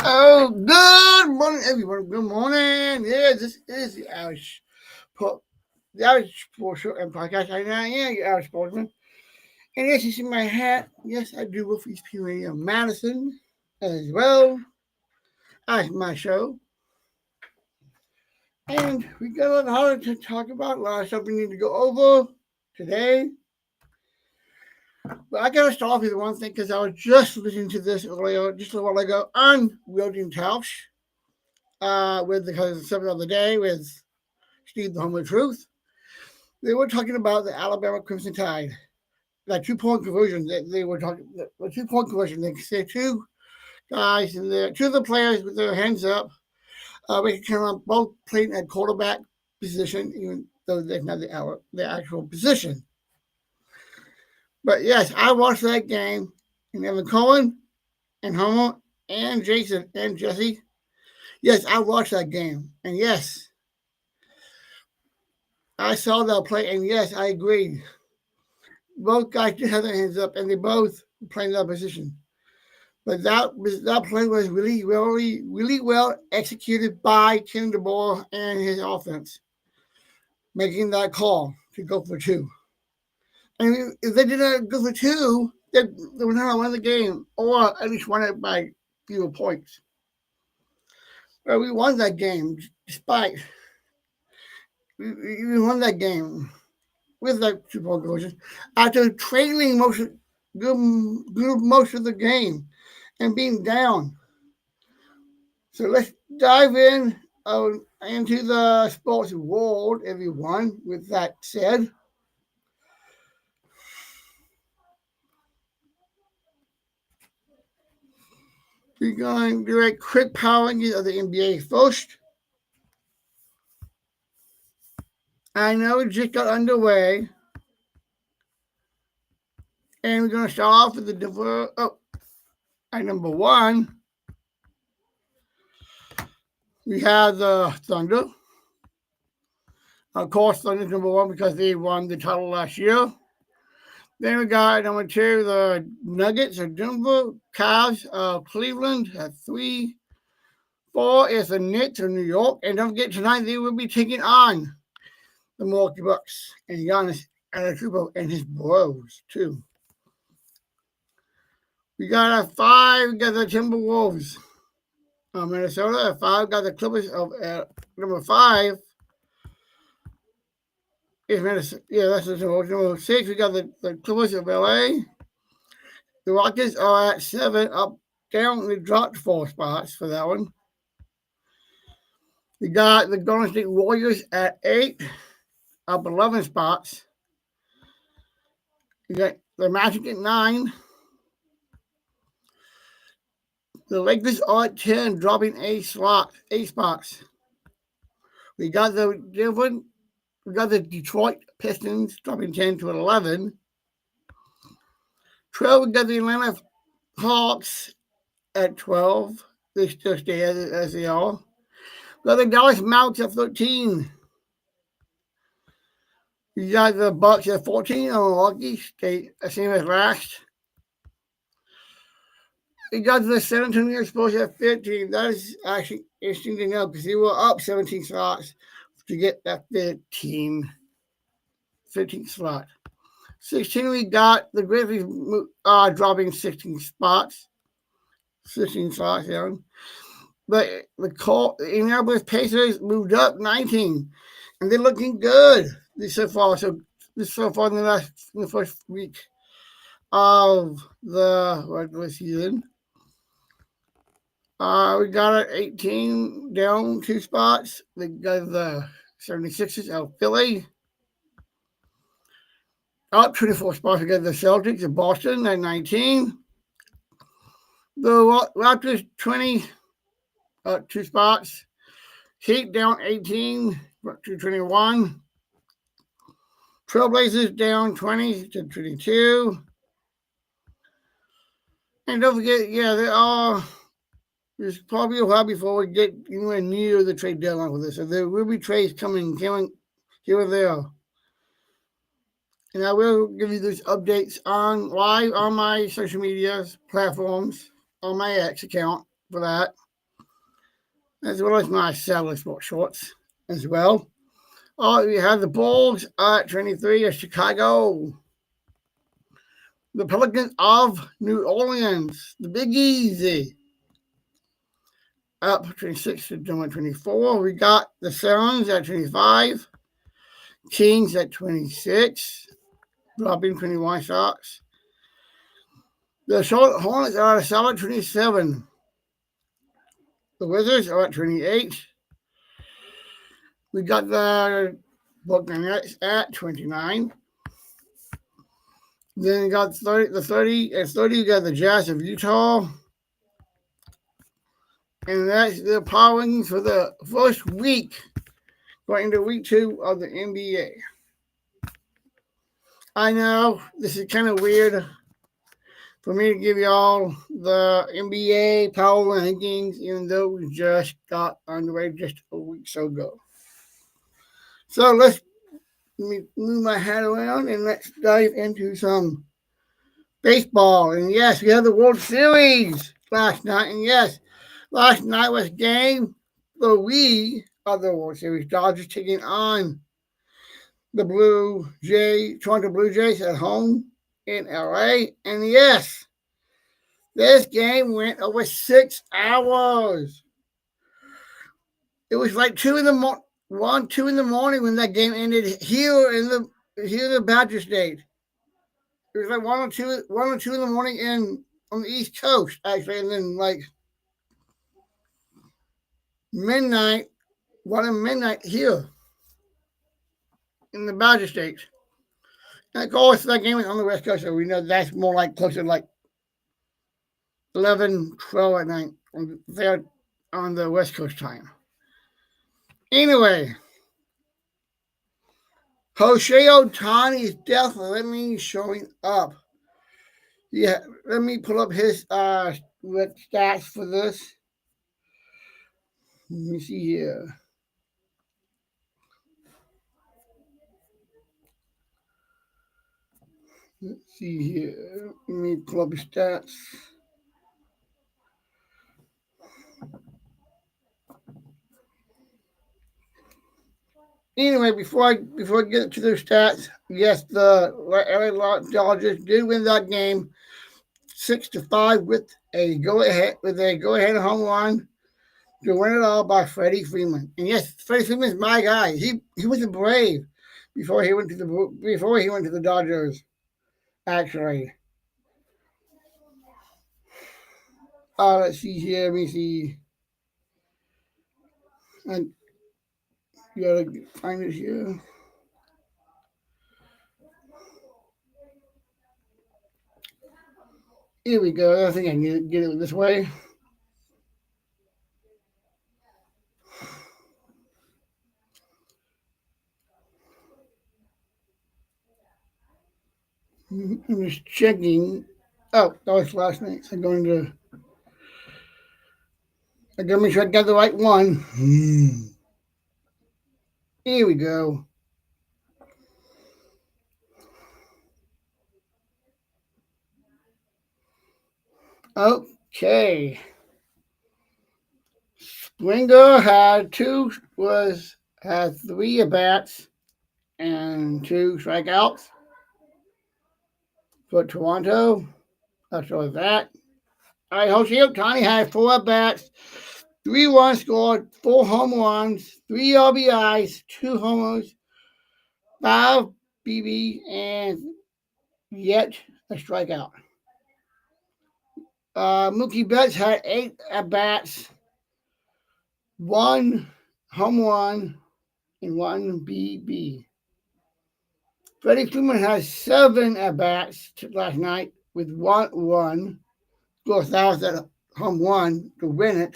Oh, good morning, everyone. Good morning. Yes, this is the Irish Sports Show and Podcast. I am your Irish Sportsman. And yes, you see my hat. Yes, I do work for East P Radio Madison as well as my show. And we got a lot to talk about, a lot of stuff we need to go over today. But I got to start off with one thing because I was just listening to this earlier, just a while ago, on Wielding Tausch with the subject of the day with Steve the Home of Truth. They were talking about the Alabama Crimson Tide. That 2 point conversion that they were talking, the 2 point conversion. They said two guys and two of the players with their hands up. We kind of both playing at quarterback position, even though they're not the actual position. But yes, I watched that game, and Evan Cohen and Homer and Jason and Jesse. Yes, I watched that game, and yes, I saw that play, and yes, I agreed. Both guys did have their hands up, and they both playing that position. But that play was really well executed by Tim DeBoer and his offense, making that call to go for two. And if they did not go for two, they would not have won the game, or at least won it by fewer points. But we won that game despite we won that game with that 2 point conversion after trailing most of the game and being down. So let's dive in into the sports world, everyone. With that said, we're going to do a quick power ranking of the NBA first. I know it just got underway, and we're going to start off with at number one, we have the Thunder. Of course, Thunder's number one because they won the title last year. Then we got number two, the Nuggets of Denver, Cavs of Cleveland at 3. 4 is the Knicks of New York. And don't forget, tonight they will be taking on the Milwaukee Bucks and Giannis Antetokounmpo and his bros, too. We got at 5, we got the Timberwolves of Minnesota. At 5, got the Clippers of number 5. Is Minnesota. Yeah, that's the Timberwolves. Number 6, we got the Clippers of LA. The Rockets are at 7, up, down. We dropped 4 spots for that one. We got the Golden State Warriors at 8, up 11 spots. We got the Magic at 9. The Lakers are at 10, dropping 8 spots. We got the Detroit Pistons dropping 10 to 11. 12, we got the Atlanta Hawks at 12. They still stay as they are. We got the Dallas Mavericks at 13. We got the Bucks at 14. Milwaukee stay the same as last. We got the San Antonio Spurs at 15. That is actually interesting to know because they were up 17 slots to get that 15 slot. 16, we got the Grizzlies dropping 16 spots. 16 slots down. But the Indianapolis Pacers moved up 19. And they're looking good so far in the first week of the regular season. We got it 18 down 2 spots. We got the 76ers out of Philly. Up 24 spots. We got the Celtics of Boston at 19. The Raptors 20, 2 spots. Heat down 18 to 21. Trailblazers down 20 to 22. And don't forget, there's probably a while before we get anywhere near the trade deadline for this. So there will be trades coming here and there. And I will give you these updates live on my social media platforms, on my X account for that. as well as my Saddler Sports shorts as well. We have the Bulls at 23 of Chicago. The Pelicans of New Orleans, the Big Easy, up 26 to 24. We got the Suns at 25, Kings at 26, dropping 21 shots. The Charlotte Hornets are at solid 27. The Wizards are at 28. We got the Brooklyn Nets at 29. Then we got 30. At 30, we got the Jazz of Utah. And that's the power rankings for the first week, going into week 2 of the NBA. I know this is kind of weird for me to give y'all the NBA power rankings, even though we just got underway just a week so ago. So let me move my head around and let's dive into some baseball. And yes, we had the World Series last night. And yes, last night was game 3 of the World Series. Dodgers taking on the Toronto Blue Jays at home in LA. And yes, this game went over 6 hours. It was like 2 in the morning when that game ended here in the Badger State. It was like 1 or 2 in the morning on the East Coast, actually, and then like midnight, 1 midnight here in the Badger State. And of course, that game was on the West Coast, so we know that's more like closer to like 11, 12 at night there on the West Coast time. Anyway, Shohei Ohtani is definitely showing up. Yeah, let me pull up his stats for this. Let me see here. Let's see here. Let me pull up his stats. Anyway, before I get to their stats, yes, the LA Dodgers did win that game 6-5 with a go ahead home run to win it all by Freddie Freeman. And yes, Freddie Freeman is my guy. He was a Brave before he went to the Dodgers. Actually, let's see here. Let me see. And you gotta find it here. Here we go. I think I can get it this way. I'm just checking. Oh, that was last night. So I gotta make sure I got the right one. Here we go. Okay. Springer had 3 at bats and 2 strikeouts for Toronto. That's all that. All right, Shohei Ohtani had 4 at bats, 3 runs scored, 4 home runs, 3 RBIs, 2 homers, 5 BB, and yet a strikeout. Mookie Betts had 8 at bats, 1 home run, and 1 BB. Freddie Freeman has 7 at bats last night with 1 run. Of course, that was that home run to win it.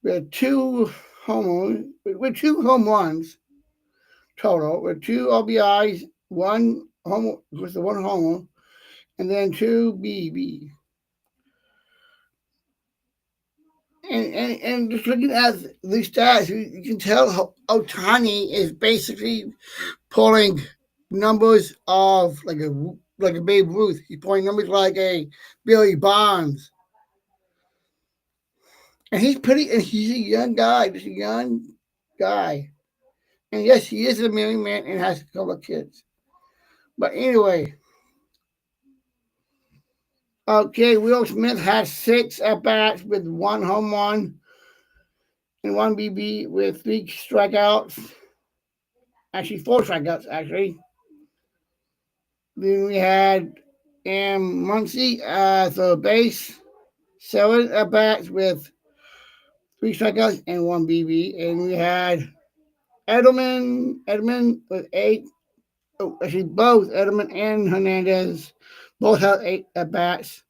With 2 home runs total, with 2 RBIs, 1 homer with the 1 homer, and then 2 BB. And just looking at the stats, you can tell Ohtani is basically pulling numbers of like a Babe Ruth. He's pulling numbers like a Billy Bonds. And he's pretty, and he's a young guy, just a young guy. And yes, he is a married man and has a couple of kids. But anyway, okay, Will Smith has 6 at bats with 1 home run and 1 BB with 3 strikeouts. Actually, 4 strikeouts, actually. Then we had Muncy third base, 7 at bats with 3 strikeouts and 1 BB. And we had Edelman with 8. Oh, actually, both Edelman and Hernandez both have 8 at bats.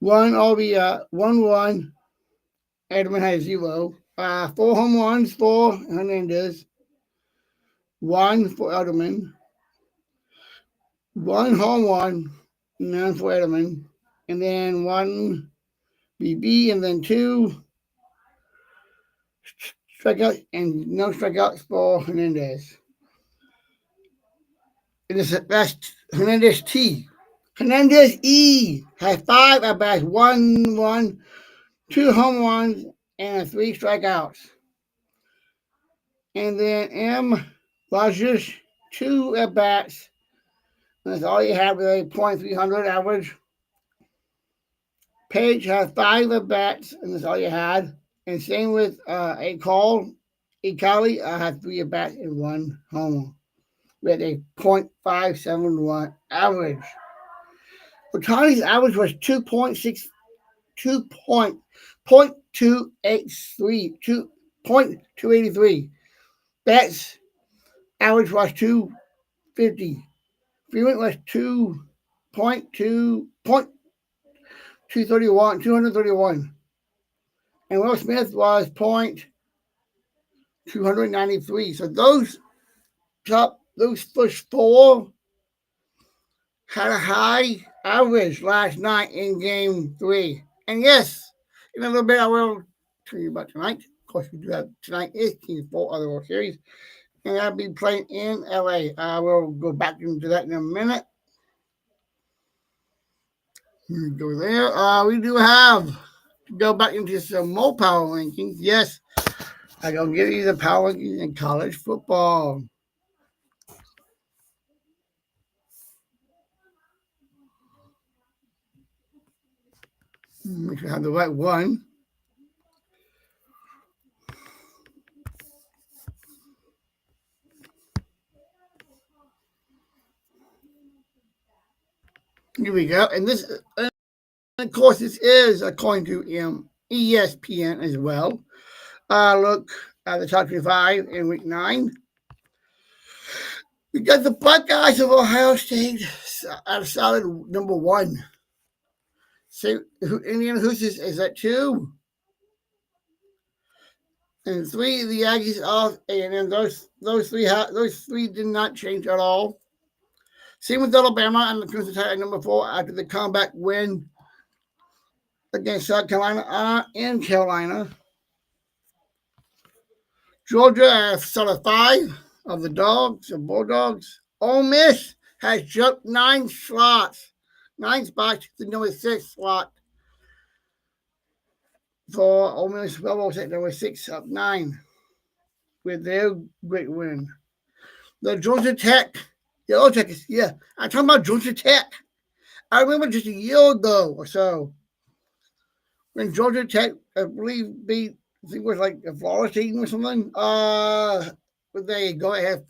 1 RBI, 1 1. Edelman had 0. 4 home runs for Hernandez. 1 for Edelman. 1 home run, none for Edelman. And then 1 BB, and then 2 strikeouts and no strikeouts for Hernandez. And that's Hernandez T. Hernandez E has 5 at bats, 1 1, 2 home runs, and 3 strikeouts. And then M. Rogers, 2 at bats. And that's all you have with a .300 average. Page has 5 at bats, and that's all you had. And same with Ekali had 3 at bats and 1 home with a .571 average. Ohtani's average was 2.283. Betts' average was 250. Freeman was 231. And Will Smith was .293. So those first 4 had a high average last night in Game 3. And yes, in a little bit I will tell you about tonight. Of course, we do have tonight is Team 4 other World Series. And I'll be playing in LA. I will go back into that in a minute. Go there. We do have to go back into some more power rankings. Yes, I'm going to give you the power rankings in college football. Make sure I have the right one. Here we go. And this, of course, this is according to ESPN as well. Look at the top 25 in week 9. We got the Buckeyes of Ohio State at a solid number 1. So Indiana Hoosiers is at 2. And 3, the Aggies off A&M. Those three did not change at all. Same with Alabama and the Crimson Tide at number 4 after the comeback win against South Carolina in Carolina. Georgia at solid 5 of the Bulldogs. Ole Miss has jumped 9 spots to the number 6 slot. For Ole Miss Rebels at number 6 of 9 with their great win. The Georgia Tech, I'm talking about Georgia Tech. I remember just a year ago or so when Georgia Tech, I believe, beat, I think it was like a Florida team or something. With a go ahead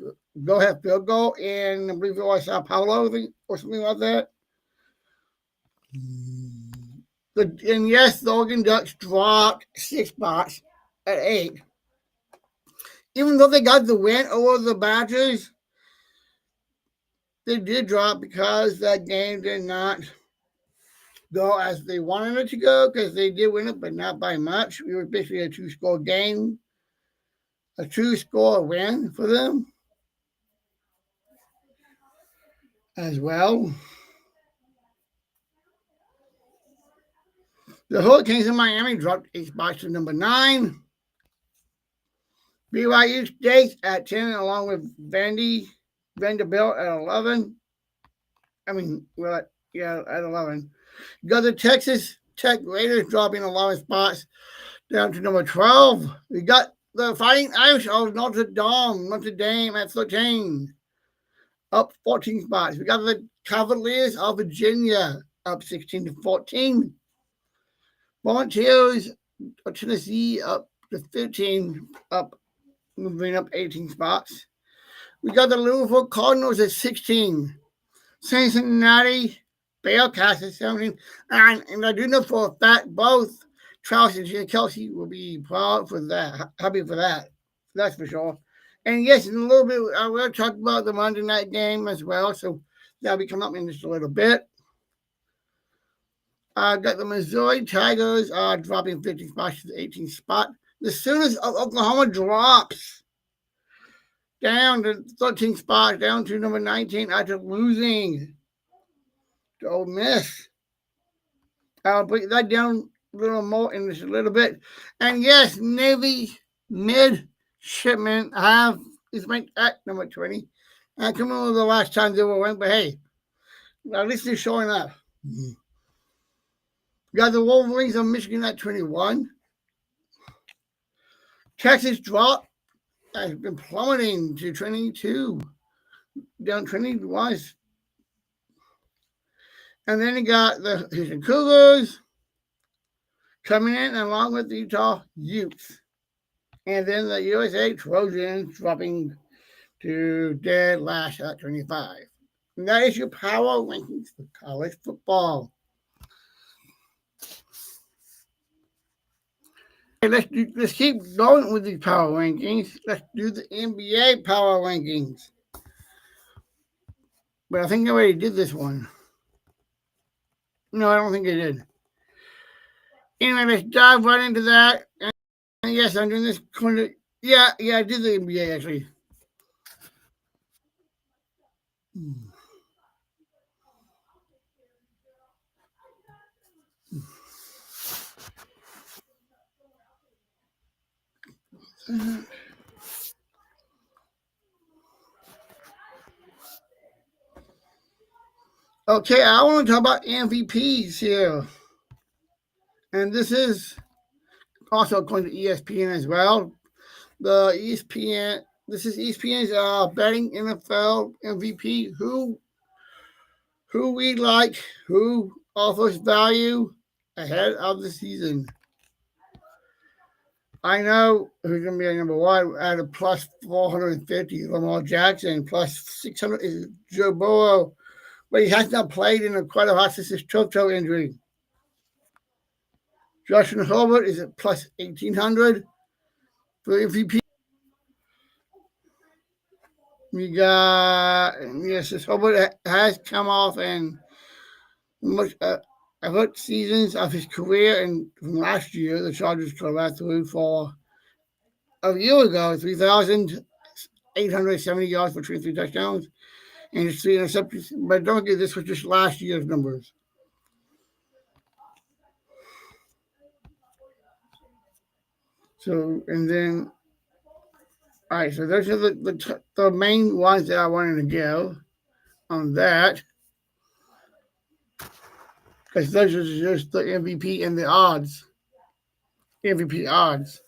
field goal, and I believe it was Sao Paulo or something like that. And yes, the Oregon Ducks dropped 6 spots at 8. Even though they got the win over the Badgers, they did drop because that game did not go as they wanted it to go, because they did win it, but not by much. It was basically a 2-score game, a 2-score win for them as well. The Hurricanes in Miami dropped 8 spots to number 9. BYU State at 10, along with Vanderbilt at 11. At 11. You got the Texas Tech Raiders dropping 11 spots down to number 12. We got the Fighting Irish of Notre Dame at 13, up 14 spots. We got the Cavaliers of Virginia up 16 to 14. Volunteers of Tennessee up to 15, moving up 18 spots. We got the Louisville Cardinals at 16. Cincinnati Bearcats at 17. And I do know for a fact both Travis and Gina Kelsey will be proud for that, happy for that. That's for sure. And yes, in a little bit, I will talk about the Monday night game as well. So that'll be coming up in just a little bit. I got the Missouri Tigers dropping 15 spots to the 18th spot. The Sooners of Oklahoma drops down to 13 spots, down to number 19 after losing to Ole Miss. I'll break that down a little more in just a little bit. And yes, Navy Midshipmen is ranked at number 20. I can't remember the last time they were ranked, but hey, at least they're showing up. We got the Wolverines of Michigan at 21. Texas drop has been plummeting to 22, down 21. And then you got the Houston Cougars coming in along with the Utah Utes. And then the USA Trojans dropping to dead last at 25. And that is your power rankings for college football. Let's keep going with these power rankings. Let's do the NBA power rankings. But I think I already did this one. No, I don't think I did. Anyway, let's dive right into that. And yes, I'm doing this. Yeah, I did the NBA actually. Okay, I want to talk about MVPs here. And this is also according to ESPN as well. This is ESPN's betting NFL MVP. Who we like, who offers value ahead of the season. I know who's going to be at number one at a plus 450, Lamar Jackson. Plus 600 is Joe Burrow, but he has not played in quite a while since his toe injury. Justin Herbert is at plus 1,800 for MVP. We got, yes, Herbert has come off and much hurt seasons of his career, and from last year, the Chargers collapsed through for a year ago, 3,870 yards for 23 touchdowns and his 3 interceptions. But don't forget, this was just last year's numbers. So, and then, all right, so those are the main ones that I wanted to give on that. Because those are just the MVP and the odds. MVP odds.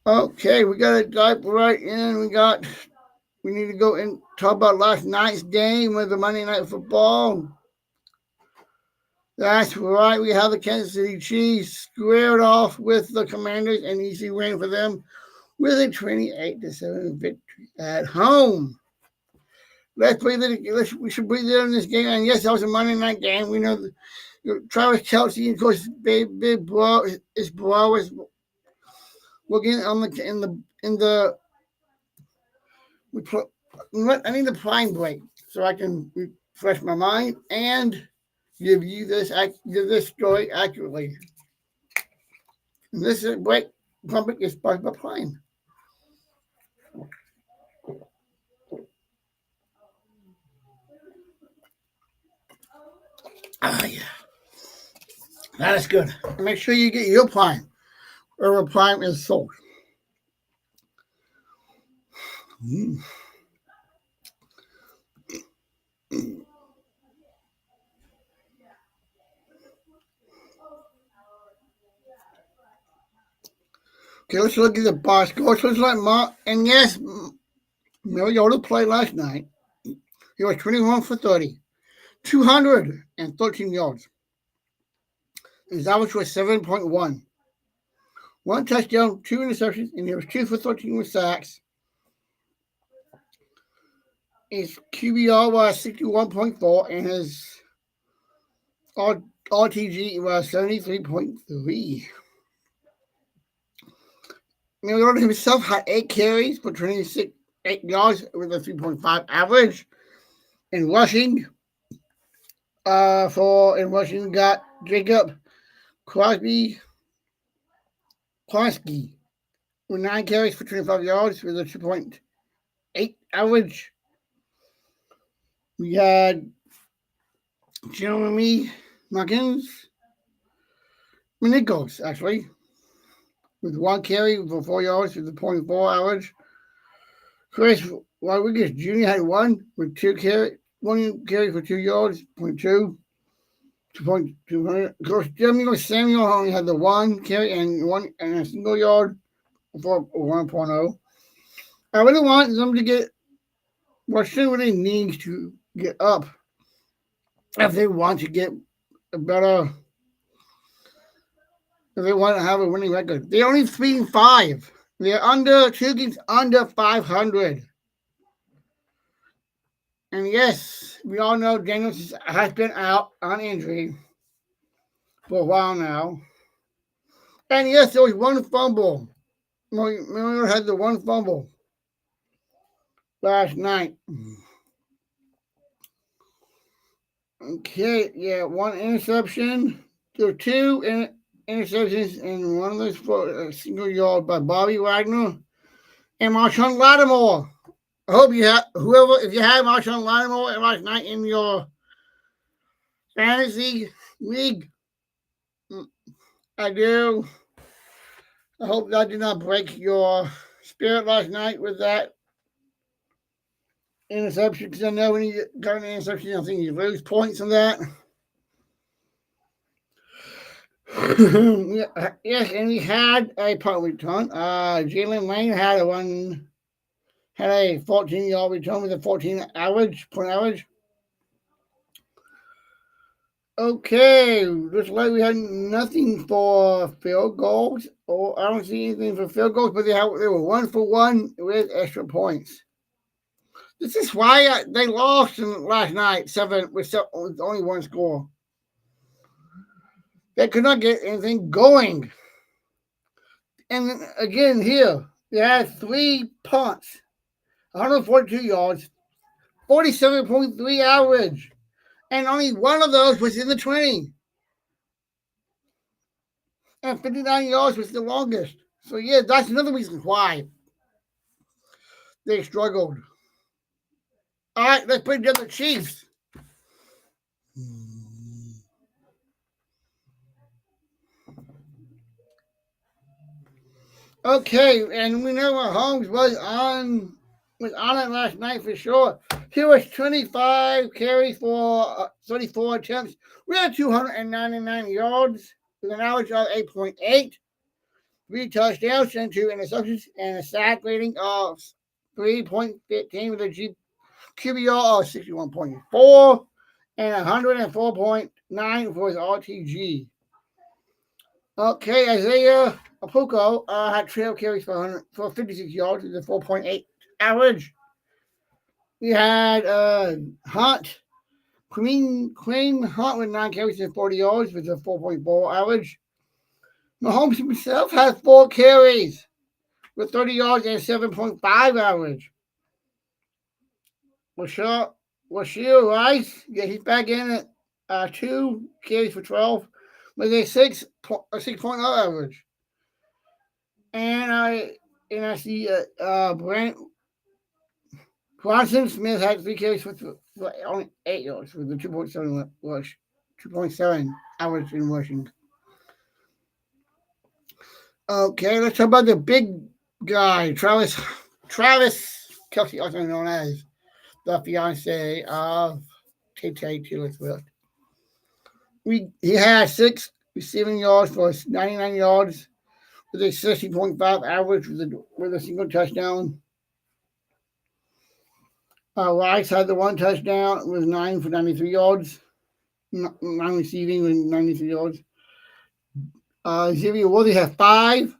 Okay, we got to dive right in. We need to go and talk about last night's game with the Monday Night Football. That's right. We have the Kansas City Chiefs squared off with the Commanders, an easy win for them with a 28-7 victory at home. We should breathe in this game. And yes, that was a Monday night game. We know Travis Kelce, of course, big bro is working on I need the prime break so I can refresh my mind and give you this story accurately. And this break topic is part of Prime. Yeah. That is good. Make sure you get your Prime, wherever Prime is sold. Okay, let's look at the box score. So it's like and yes, Mariota played last night. He was 21 for 30, 213 yards. His average was 7.1. One touchdown, 2 interceptions, and he was 2 for 13 with sacks. His QBR was 61.4, and his RTG was 73.3. Mariota himself had 8 carries for 26 yards with a 3.5 average. In rushing, got Jacob Crosby with 9 carries for 25 yards with a 2.8 average. We had Jeremy Nichols, actually, with 1 carry for 4 yards with a 0.4 average. Chris Rodriguez Jr. had 1 with 1 carry for 2 yards, 0.2. 2.200. Of course, Samuel only had the 1 carry and a single yard for 1.0. I really want them to get Washington really needs to get up if they want to get a better. If they want to have a winning record, they're only 3-5. They're under 2 games under 500. And yes, we all know Daniels has been out on injury for a while now. And yes, there was 1 fumble. Miller had the 1 fumble last night. Okay, yeah, 1 interception. There were 2 interceptions, and one of those for a single yard by Bobby Wagner and Marshawn Lattimore. I hope you have if you have Marshawn Lattimore last night in your fantasy league. I do. I hope that did not break your spirit last night with that interception, because I know when you got an interception, I think you lose points on that. Yes, and we had a punt return. Jalen Lane had a 14-yard return with a 14 point average. Okay, looks like we had nothing for field goals. Or I don't see anything for field goals, but they were 1 for 1 with extra points. This is why they lost last night, 7 with only 1 score. They could not get anything going. And again, here, they had 3 punts, 142 yards, 47.3 average. And only 1 of those was in the 20. And 59 yards was the longest. So, yeah, that's another reason why they struggled. All right, let's bring down the Chiefs. Okay, and we know Mahomes was on it last night for sure. He was 25 carries for 34 attempts. We had 299 yards with an average of 8.8. 3 touchdowns and 2 interceptions, and a sack rating of 3.15 with a QBR of 61.4 and 104.9 for his RTG. Okay, Isaiah Apuko had 12 carries for 56 yards with a 4.8 average. We had Queen Hunt with 9 carries and 40 yards with a 4.4 average. Mahomes himself had 4 carries with 30 yards and 7.5 average. Rasheel Rice, yeah, he's back in at 2 carries for 12 with a 6.0 average. And I see Bronson Smith had 3 carries for only 8 yards with a 2.7 rush, 2.7 average in rushing. Okay, let's talk about the big guy, Travis Kelsey, also known as the fiance of Taylor Swift. He had 6 receiving yards for 99 yards with a 60.5 average with a single touchdown. Rice had the 1 touchdown. It was 9 for 93 yards. 9 receiving with 93 yards. Xavier Worthy had 5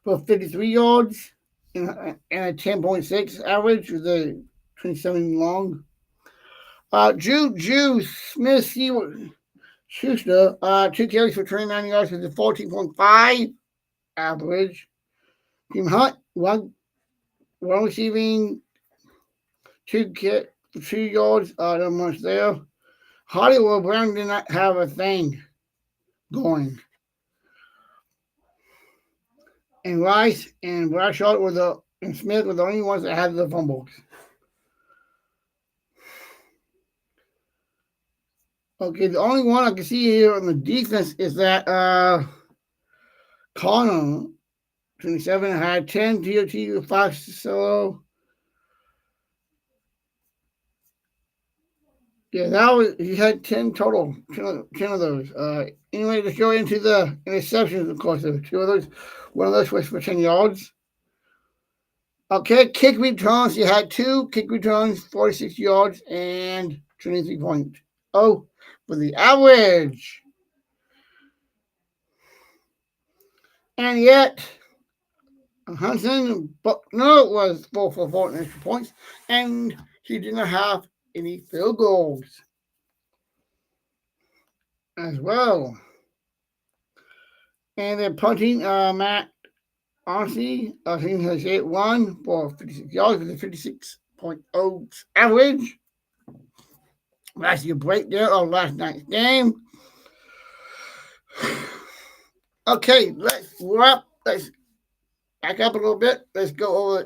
for 53 yards and a 10.6 average with a 27 long. Juju Smith Schuster, 2 carries for 29 yards with a 14.5 average. Team Hunt, one receiving, 2 yards, not much there. Hollywood Brown did not have a thing going. And Rice and Bradshaw and Smith were the only ones that had the fumbles. Okay, the only one I can see here on the defense is that Connor, 27, had 10 DOT with 5 solo. Yeah, he had 10 total, 10 of those. Anyway, let's go into the interceptions, of course. There were 2 of those. One of those was for 10 yards. Okay, kick returns. He had 2 kick returns, 46 yards, and 23.0 for the average. And yet, Hudson Buckner was 4 for 4 extra points, and he did not have any field goals as well. And then punting, Matt Arcee, I think has hit 1 for 56 yards with a 56.0 average. That's your breakdown of last night's game. Okay, let's back up a little bit. Let's go over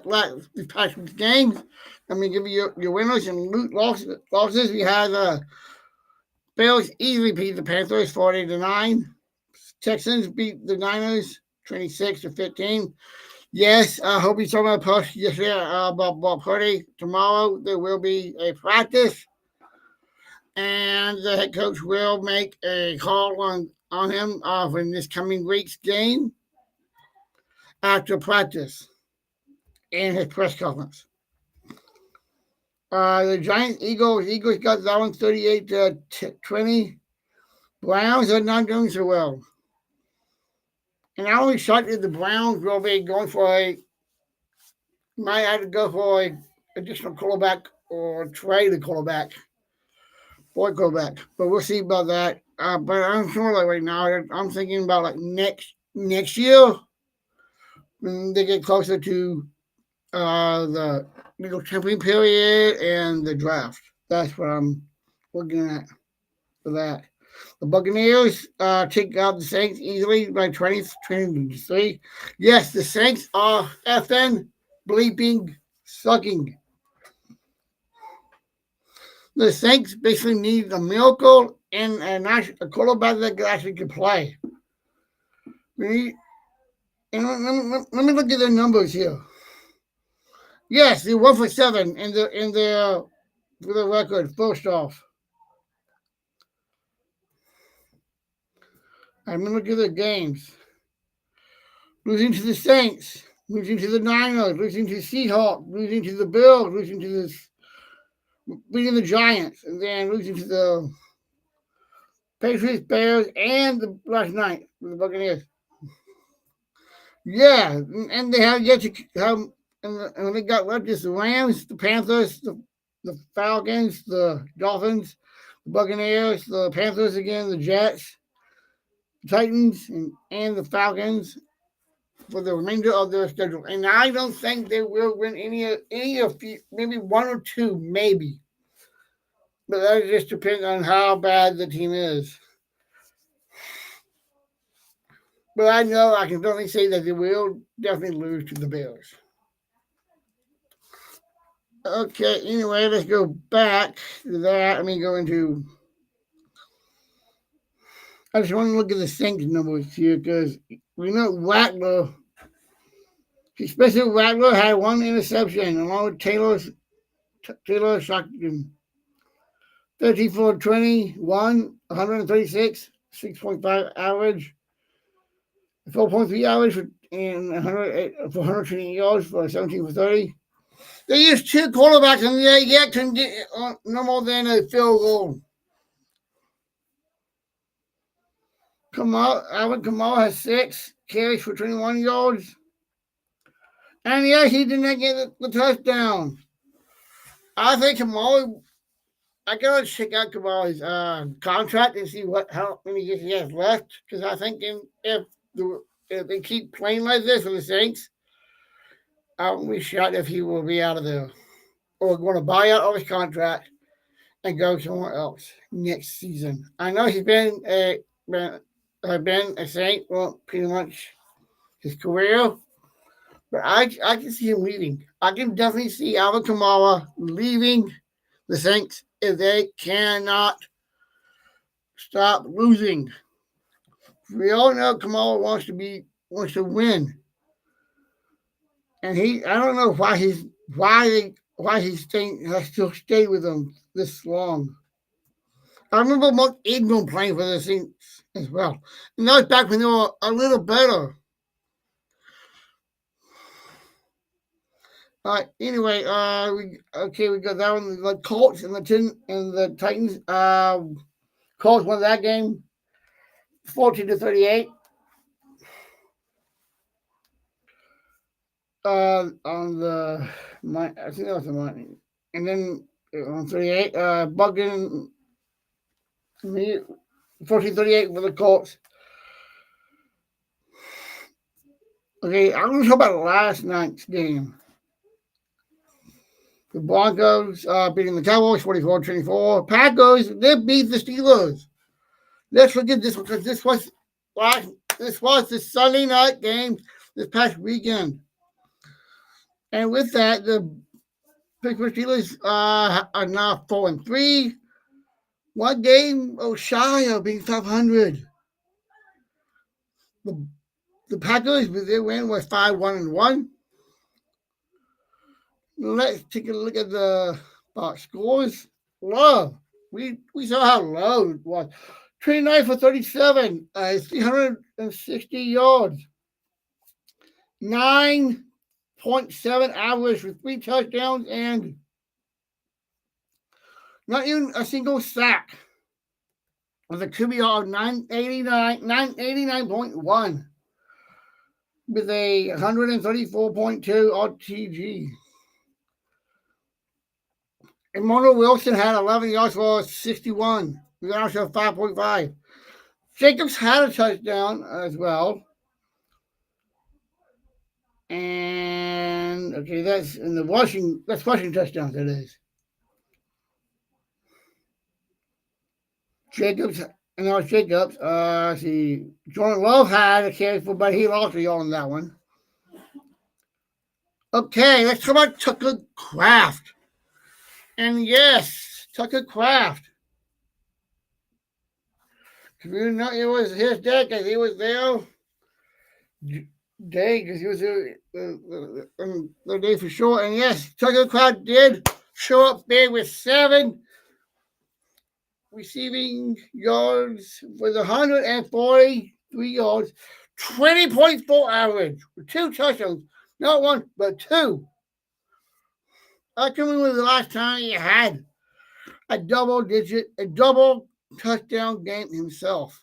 the past week's games. I'm going to give you your winners and losses. We had Bills easily beat the Panthers 40-9. Texans beat the Niners 26-15. Yes, I hope you saw my post yesterday about Purdy. Tomorrow there will be a practice, and the head coach will make a call on him in this coming week's game after practice in his press conference. The Eagles got that one 38-20. Browns are not doing so well. And I always thought that the Browns will be going might have to go for an additional quarterback or trade a quarterback. But we'll see about that. But I'm sure like right now, I'm thinking about like next year when they get closer to the champion period and the draft. That's what I'm looking at for that. The Buccaneers take out the Saints easily by 23. Yes, the Saints are effing bleeping sucking. The Saints basically need a miracle and a quarterback that actually can play. Let me look at the numbers here. Yes, they 1 for 7 in the for the record. First off, I'm gonna look at the games. Losing to the Saints, losing to the Niners, losing to the Seahawks, losing to the Bills, losing to beating the Giants, and then losing to the Patriots, Bears, and the last night with the Buccaneers. Yeah, and they have yet to have, and they got left just the Rams, the Panthers, the Falcons, the Dolphins, the Buccaneers, the Panthers again, the Jets, the Titans, and the Falcons for the remainder of their schedule. And I don't think they will win any of maybe 1 or 2, maybe. But that just depends on how bad the team is. But I know I can definitely say that they will definitely lose to the Bears. Okay, anyway, let's go back to that. Let me go into. I just want to look at the Saints numbers here because we know Wagner Spencer Rattler had one interception along with Taylor Stockton. 13 for 21, 136, 6.5 average, 4.3 average and 120 yards for 17 for 30. They used two quarterbacks and they get no more than a field goal. Alvin Kamara has 6 carries for 21 yards. And yes, he did not get the touchdown. I think Kamara, I gotta check out Kamara's contract and see how many years he has left. Because I think if they keep playing like this for the Saints, I won't be shocked if he will be out of there or going to buy out of his contract and go somewhere else next season. I know he's been a Saint for pretty much his career, but I can see him leaving. I can definitely see Alvin Kamara leaving the Saints if they cannot stop losing. We all know Kamara wants to win, and I don't know why he's still stayed with them this long. I remember Mark Ingram playing for the Saints as well, and that was back when they were a little better. Anyway, we got that one. The Colts and the Titans. Colts won that game, 14-38. On the I think that was the money, and then on 38, Buggin 14-38 for the Colts. Okay, I'm going to talk about last night's game. The Broncos beating the Cowboys 44-24. Packers, they beat the Steelers. Let's look at this one because this was the Sunday night game this past weekend. And with that, the Pittsburgh Steelers are now 4-3. One game shy of being 500. The Packers, with their win, was 5-1-1. Let's take a look at the box scores. Low. We saw how low it was. 29 for 37, 360 yards. 9.7 average with 3 touchdowns and not even a single sack. With a QBR of 989.1 with a 134.2 RTG. Emmanuel Wilson had 11 yards for 61. We got also 5.5. Jacobs had a touchdown as well. And okay, that's in the Washington touchdowns, it is. Jacobs. See, Jordan Love had a carry for, but he lost a yard on that one. Okay, let's talk about Tucker Kraft. And yes, Tucker Kraft. You know, it was his day because he was there. Because he was there the day for sure. And yes, Tucker Kraft did show up big with 7 receiving yards with 143 yards, 20.4 average with 2 touchdowns. Not one, but 2. I can remember the last time he had a double touchdown game himself.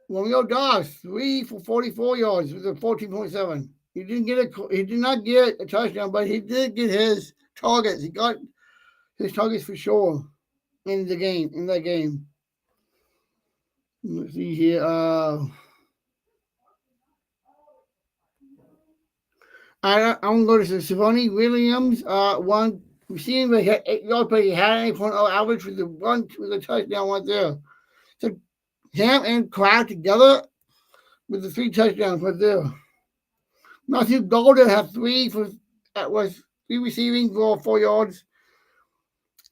Romeo Dobbs, 3 for 44 yards with a 14.7. He did not get a touchdown, but he did get his targets. He got his targets for sure in that game. Let's see here. I'm going to go to Savoni Williams. 1 receiving, but he had 8 yards, but he had an 8.0 average with a touchdown right there. So him and Kraft together with the 3 touchdowns right there. Matthew Golden had 3 receiving for 4 yards.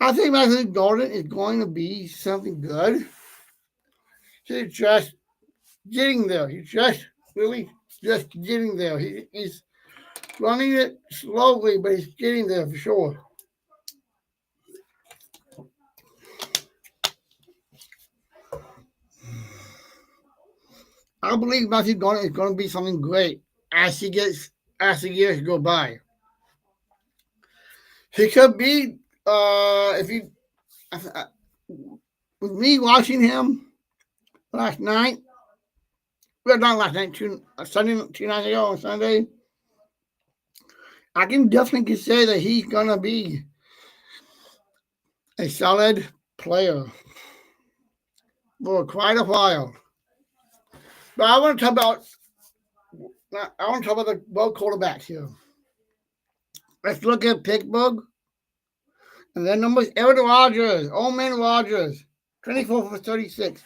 I think Matthew Golden is going to be something good. He's just getting there. He's just really just getting there. He's running it slowly, but he's getting there for sure. I believe Matthew Garnett is going to be something great as the years go by. He could be if you with me watching him last night. Well, not last night, Sunday, 2 nights ago on Sunday. I can definitely say that he's gonna be a solid player for quite a while. But I want to talk about the both quarterbacks here. Let's look at Pittsburgh. And their numbers, Aaron Rodgers, Old Man Rodgers, 24 for 36,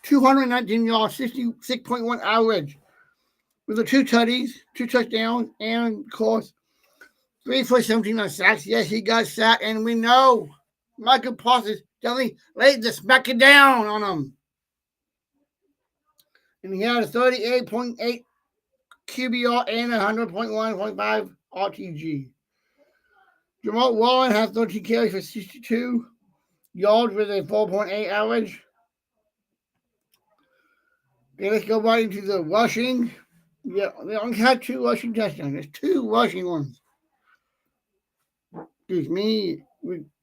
219 yards, 66.1 average, with the 2 tutties, 2 touchdowns, and of course, 3 for 17 on sacks. Yes, he got sacked, and we know Michael Parsons definitely laid the smack it down on him. And he had a 38.8 QBR and 100.1.5 RTG. Jamal Warren has 13 carries for 62 yards with a 4.8 average. Okay, let's go right into the rushing. Yeah, they only had 2 rushing touchdowns. There's 2 rushing ones. Excuse me.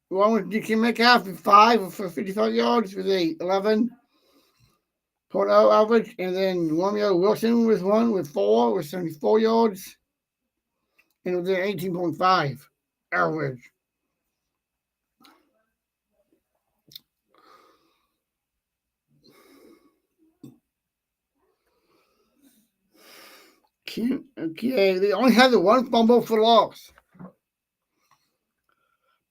One was DK Metcalf with 5 for 55 yards with a 11.0 average. And then Romeo Wilson with 1 with 4 with 74 yards. And with an 18.5 average. Okay, they only had the 1 fumble for loss.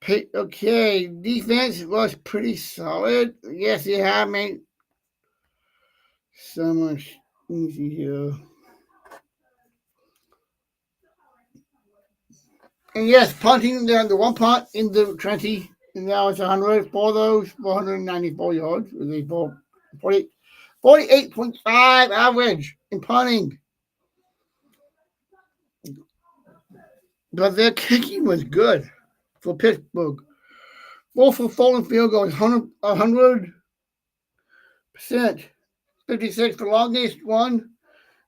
Okay, defense was pretty solid. Yes, they have made so much easy here. And yes, punting, they're on the 1 punt in the 20, and that was 100 for those, 494 yards with a 48.5 average in punting. But their kicking was good for Pittsburgh. 4 for 4 field goals, 100%. 56 for longest, 1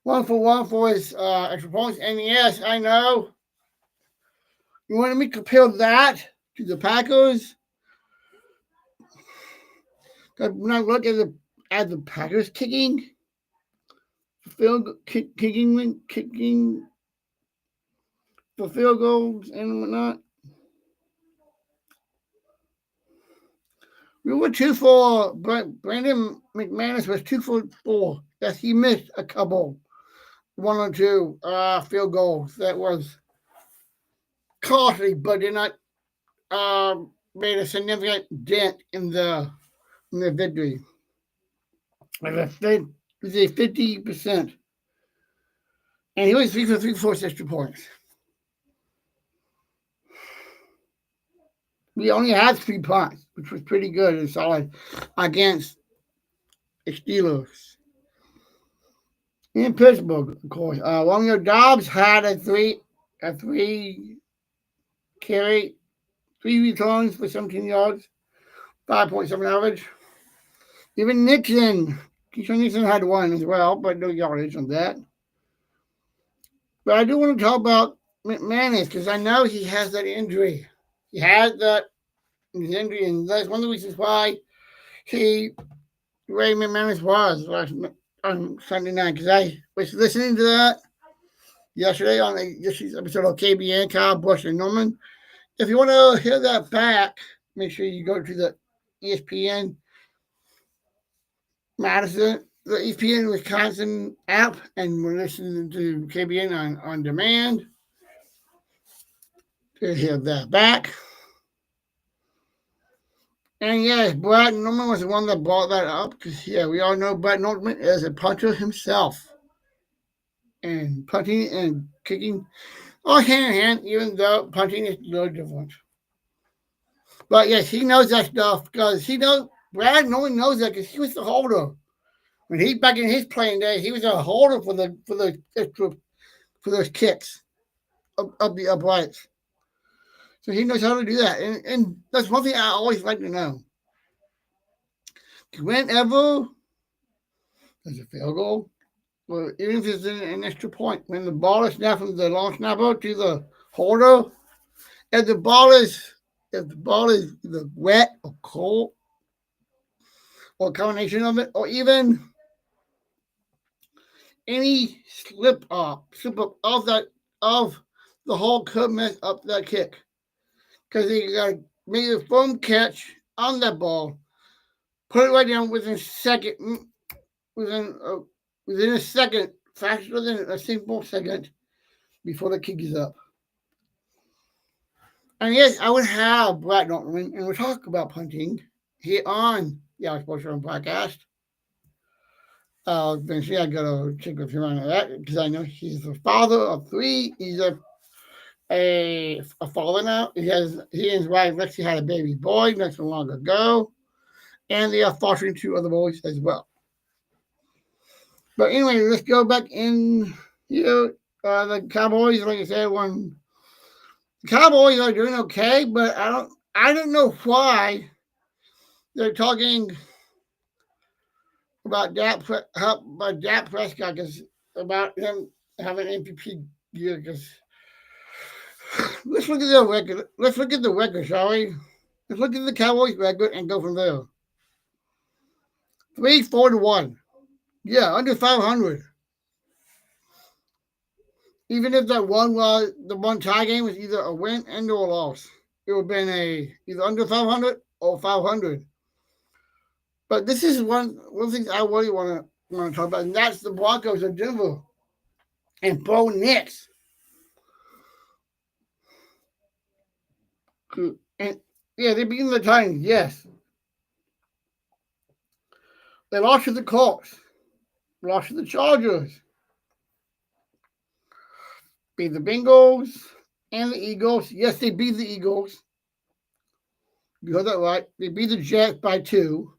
for 1 for his extra points. And yes, I know. You want me to compare that to the Packers? When I look at the Packers kicking for field goals and whatnot, we were 2 for. Brandon McManus was 2 for 4. Yes, he missed a couple, 1 or 2 field goals that was costly, but did not made a significant dent in the victory. It was a 50%. And he was 3 for 3 for extra points. We only had 3 punts, which was pretty good and solid against the Steelers. In Pittsburgh, of course. Romeo Doubs had a 3 carry, 3 returns for 17 yards, 5.7 average. Even Keyshawn Nixon had 1 as well, but no yardage on that. But I do want to talk about McManus because I know he has that injury. He had that injury, and that's one of the reasons why Ray McManus was on Sunday night. Because I was listening to that yesterday on yesterday's episode of KBN, Kyle Busch and Norman. If you want to hear that back, make sure you go to the ESPN Madison, the ESPN Wisconsin app, and we're listening to KBN on demand to hear that back. And yes, Brad Norman was the one that brought that up because, we all know Brad Norman is a punter himself. And punting and kicking are hand in hand, even though punting is a little different. But yes, he knows that stuff because Brad Norman knows that because he was the holder When he back in his playing days, he was a holder for those kicks up the uprights. So he knows how to do that, and that's one thing I always like to know. Whenever there's a field goal, or even if it's an extra point, when the ball is snapped from the long snapper to the holder, if the ball is either wet or cold, or a combination of it, or even any slip up of the hole could mess up that kick, because you got to make a firm catch on that ball, put it right down within a second, faster than a simple second before the kick is up. And yes, I would have Brad Nortman, and we'll talk about punting here on the Alex Sports Show podcast. Eventually, I got to check with him on that because I know he's the father of 3. He's a father now. He and his wife Lexi had a baby boy not so long ago, and they are fostering 2 other boys as well. But anyway, let's go back in here. The Cowboys, like I said, the Cowboys are doing okay, but I don't know why they're talking about Dak Prescott, about him having an MVP year. Because let's look at the record. Let's look at the record, shall we? Let's look at the Cowboys record and go from there. 3-4-1. Yeah, under 500. Even if that the one tie game was either a win and or a loss, it would have been either under 500 or 500. But this is one of the things I really want to talk about, and that's the Broncos of Denver and Bo Nix. And yeah, they beat the Titans, yes. They lost to the Colts, lost to the Chargers, beat the Bengals and the Eagles. Yes, they beat the Eagles. You heard that right. They beat the Jets by 2.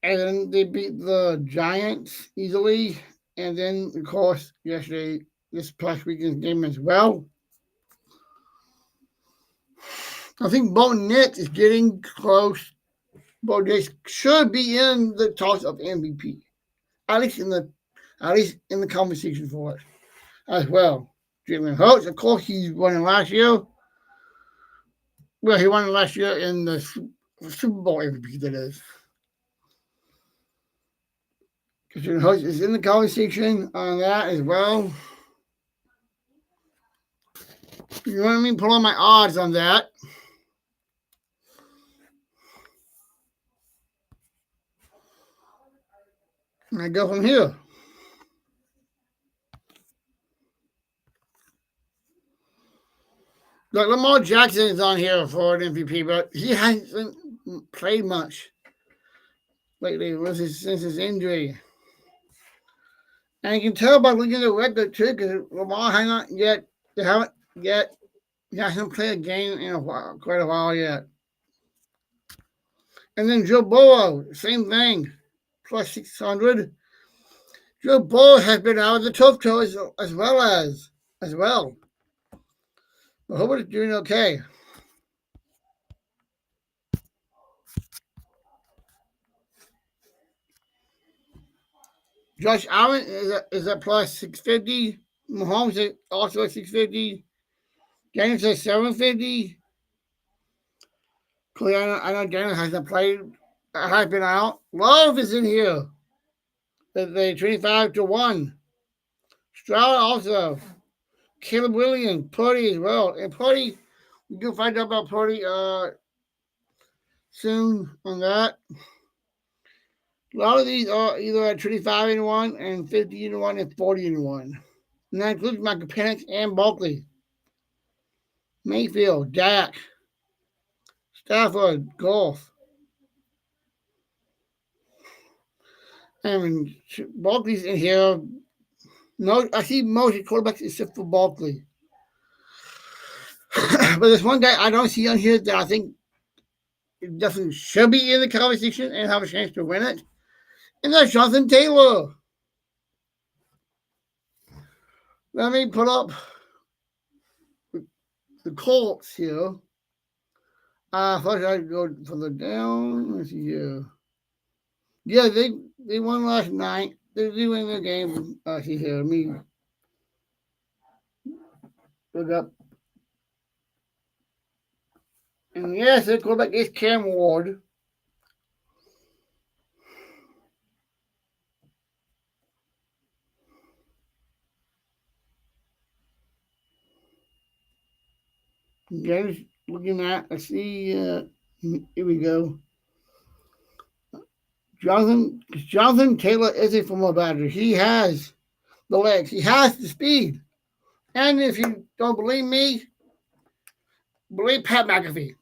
And then they beat the Giants easily. And then, of course, yesterday, this past weekend's game as well. I think Bo Nix is getting close. Bo Nix should be in the talks of MVP, at least in the conversation for it as well. Jalen Hurts, of course, he won it last year. Well, he won it last year in the Super Bowl MVP, that is. Jalen Hurts is in the conversation on that as well. You want me to pull on my odds on that? And I go from here. Look, Lamar Jackson is on here for an MVP, but he hasn't played much lately since his injury. And you can tell by looking at the record too, because Lamar hasn't played a game in quite a while yet. And then Joe Burrow, same thing, plus 600. Joe Burrow has been out of the tough toe as well. But Herbert's doing okay. Josh Allen is at plus 650. Mahomes is also at 650. Daniels at 750. Clearly, I know Daniels hasn't played. Has been out. Love is in here. The 25-1. Stroud also. Caleb Williams, Purdy as well. And Purdy, we can find out about Purdy soon on that. A lot of these are either at 25-1 and 50-1 and 40-1. And that includes Michael Penix and Barkley. Mayfield, Dak, Stafford, Goff. I mean, Barkley's in here. No, I see most quarterbacks except for Barkley. But there's one guy I don't see on here that I think definitely should be in the conversation and have a chance to win it. And that's Jonathan Taylor. Let me put up the Colts here. First I go further down. Let's see here. Yeah, they won last night. They're doing the game. See here. Let me look up. And yes, the quarterback is Cam Ward. Guys, looking at, let's see. Here we go. Jonathan Taylor is a former Badger. He has the legs. He has the speed. And if you don't believe me, believe Pat McAfee.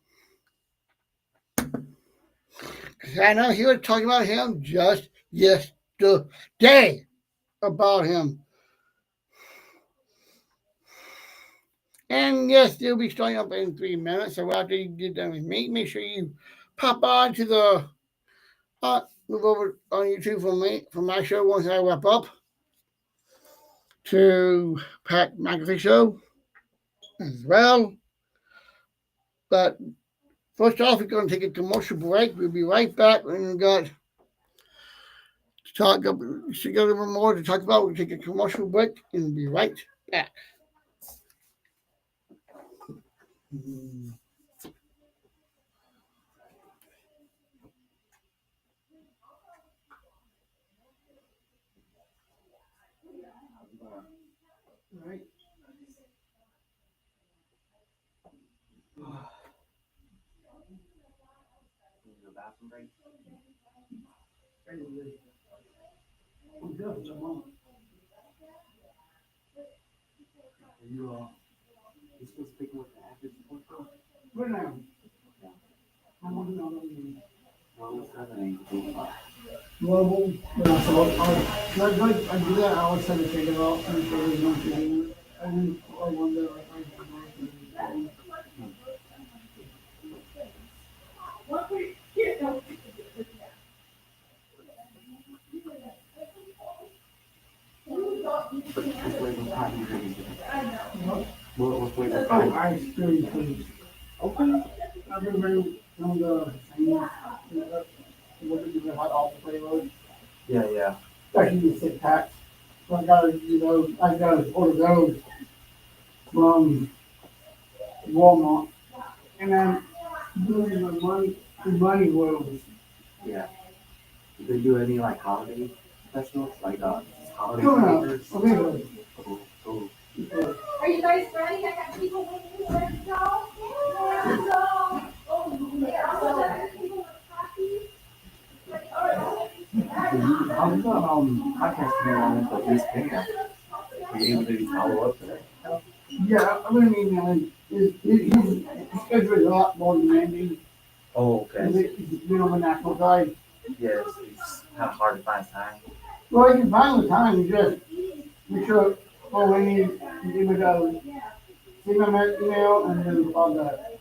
I know he was talking about him just yesterday about him. And yes, they'll be starting up in 3 minutes. So after you get done with me, make sure you pop on to the move over on YouTube for my show once I wrap up to Pat McAfee show as well. But first off, we're going to take a commercial break. We'll be right back when we got to talk a little more to talk about. We'll take a commercial break and we'll be right back. All right. You supposed to pick what the actors report for? Right now. What was the other name? Global. I do that. I always try to figure it out. I'm sure there's nothing. I wonder. What flavor Oh, pie? ice cream, please. Okay. I've been very on the what is it, hot all flavors. Yeah. Especially the six packs. So I gotta order those from Walmart. And then doing the money world. Yeah. Do they do any like holiday specials? Like holiday Coming up. flavors? Okay. Oh. Are you guys ready? I got people waiting. Ready to go? Ready to go. How's the podcast coming on with East Kenya? Are you able to follow up there? Yeah, I mean, his schedule is a lot more demanding. Oh, okay. He's a national guy. Yes, it's kind of hard to find time. Well, you can find the time, you just make sure, when you give it a, send them an email and then call that.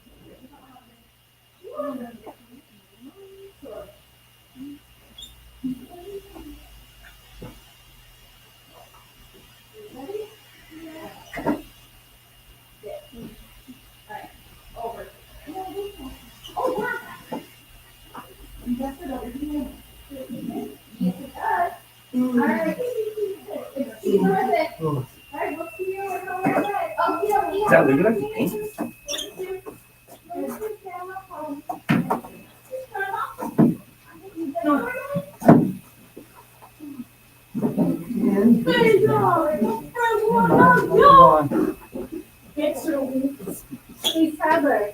Is that legal? Hey, Trevor,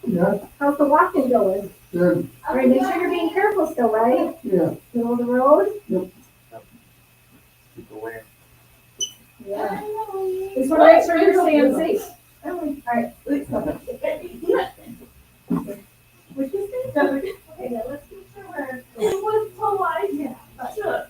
Yeah, how's the walking going? good, All right, make sure you're being careful still, right? yeah. Middle of the road? Keep aware. Yeah. Just want to make sure you're staying safe. All right. What'd you say? Okay, now let's make sure we're. It was polite. Yeah. Sure.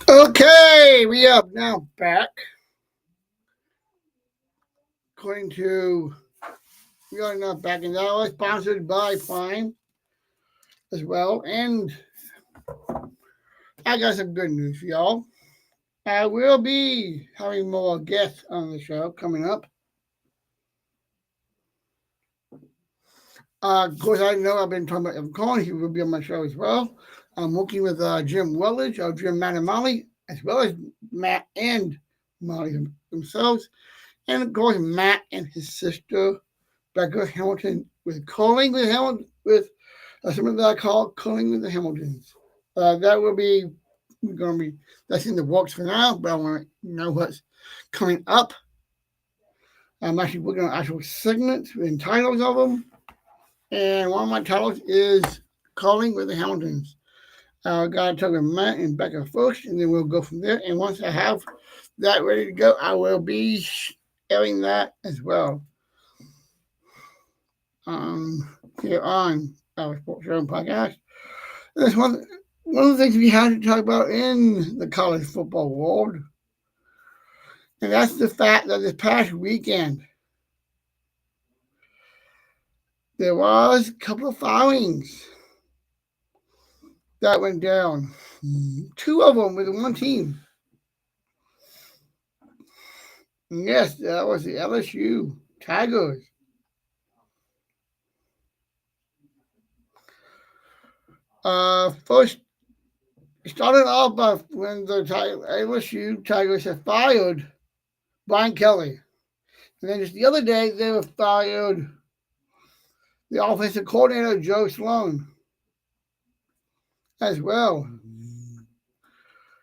Okay, we are now back. According to, we are now back, and that was sponsored by Prime as well. And I got some good news for y'all. I will be having more guests on the show coming up. Of course, I know I've been talking about Evan Cohen. He will be on my show as well. I'm working with Jim Wellage of Jim, Matt, and Molly, as well as Matt and Molly themselves. And of course, Matt and his sister, Becca Hamilton, with Calling with Hamilton, with something that I call Calling with the Hamiltons. That will be going to be, that's in the works for now, but I want to know what's coming up. I'm actually working on actual segments and titles of them. And one of my titles is Calling with the Hamiltons. I got to talk with Matt and Becca first, and then we'll go from there. And once I have that ready to go, I will be airing that as well. Here on our Sports Show podcast. That's one of the things we had to talk about in the college football world. And that's the fact that this past weekend, there was a couple of filings that went down. 2 of them with one team. And yes, that was the LSU Tigers. First, it started off by when the LSU Tigers had fired Brian Kelly. And then just the other day, they were fired the offensive coordinator, Joe Sloan, as well.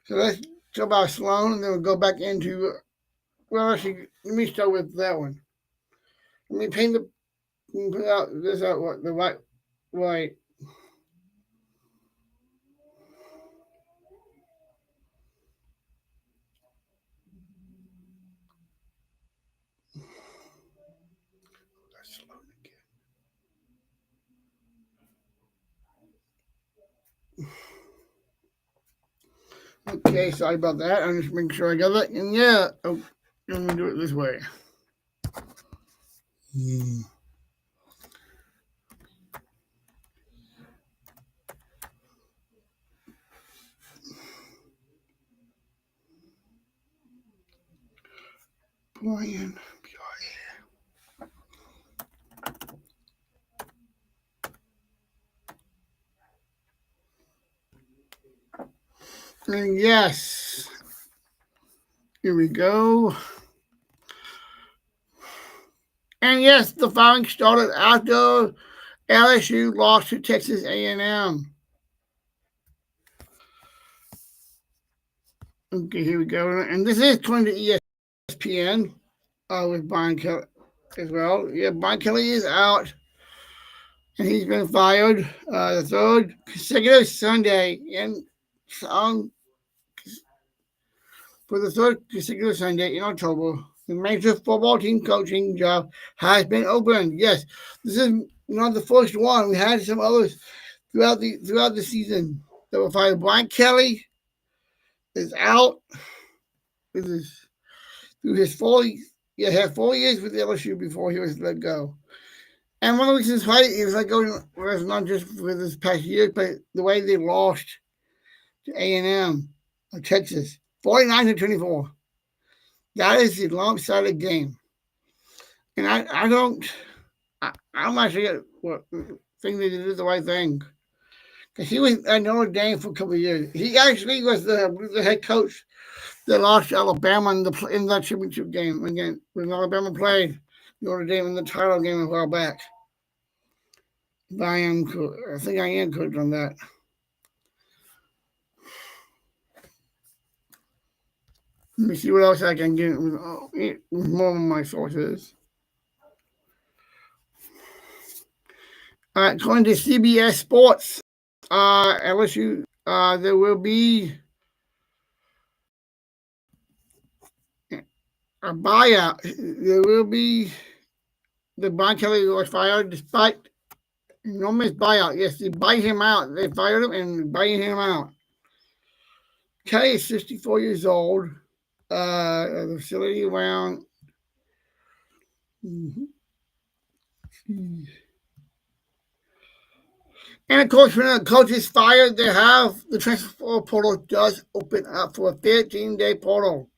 So let's talk about Sloan, and then we'll go back into, well, actually, let me start with that one. Let me put out this out what the right. Okay, sorry about that. I'm just making sure I got that. And yeah, I'm going to do it this way. Brian. And yes, here we go. And yes, the firing started after LSU lost to Texas A&M. Okay, here we go. And this is according to ESPN with Brian Kelly as well. Yeah, Brian Kelly is out. And he's been fired the third consecutive Sunday for the third consecutive Sunday in October. The major football team coaching job has been opened. Yes, this is not the first one. We had some others throughout the season that were fired. Brian Kelly is out through his 4 years with LSU before he was let go. And one of the reasons why he was let go was not just for this past year, but the way they lost to A&M of Texas, 49-24. That is a lopsided game. And I'm actually think they did the right thing. Because he was at Notre Dame for a couple of years. He actually was the head coach that lost to Alabama in that championship game again when Alabama played Notre Dame in the title game a while back. I think I am correct on that. Let me see what else I can get with more of my sources. According to CBS Sports, LSU, there will be a buyout. There will be the Brian Kelly was fired despite enormous buyout. Yes, they buy him out. They fired him and buying him out. Kelly is 64 years old. The facility around. Mhm. And of course, when a coach is fired, they have the transfer portal does open up for a 15-day portal.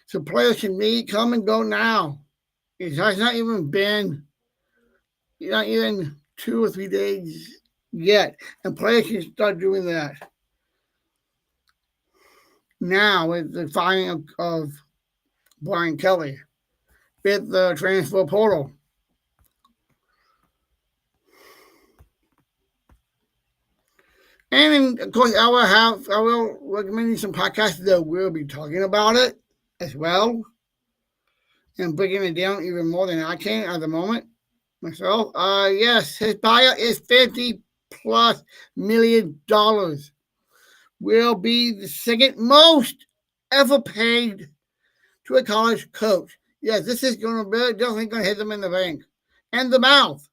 So players can meet, come and go now. It has not even been 2 or 3 days yet. And players can start doing that now with the firing of Brian Kelly with the transfer portal. And of course, I will recommend you some podcasts that will be talking about it as well and breaking it down even more than I can at the moment myself. Yes, his buyout is $50+ million. Will be the second most ever paid to a college coach. Yes, this is going to be definitely going to hit them in the bank and the mouth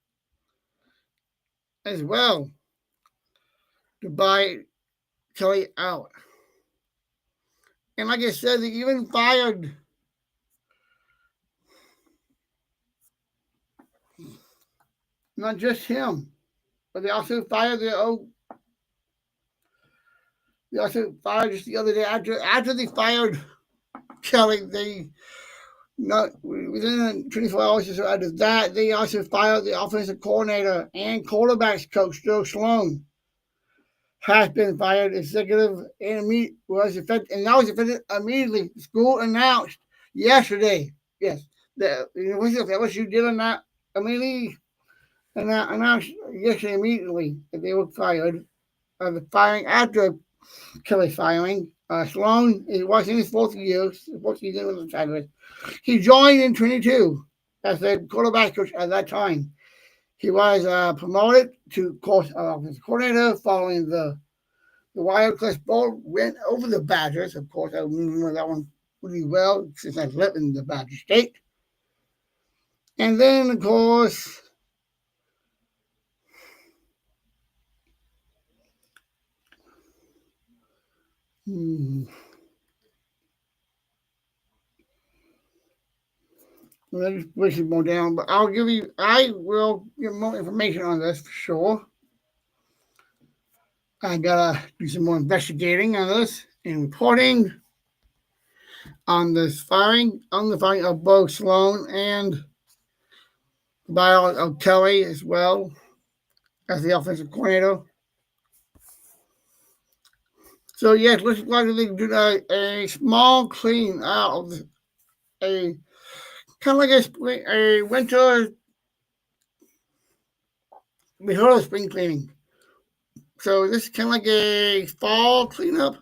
as well to buy Kelly out. And like I said, they even fired not just him, but they also fired their own. They also fired just the other day after they fired Kelly. They not within 24 hours or so after that, they also fired the offensive coordinator and quarterbacks coach Joe Sloan. Has been fired. Executive and was effective, and that was effective immediately. The school announced yesterday. Yes, the University of LSU did not immediately announced yesterday immediately that they were fired. The firing after Kelly's firing. Sloan was in his fourth season with the Tigers. He joined in 22 as the quarterback coach at that time. He was promoted to course offensive coordinator following the Wildcats Bowl went over the Badgers. Of course, I remember that one pretty well since I've lived in the Badger State. And then, of course, let me push it more down, but I will give more information on this for sure. I gotta do some more investigating on this and reporting on the firing of both Sloan and the buyout of Kelly as well as the offensive coordinator. So yes, let's likely do a small clean out of a kind of like a winter before spring cleaning. So this is kind of like a fall cleanup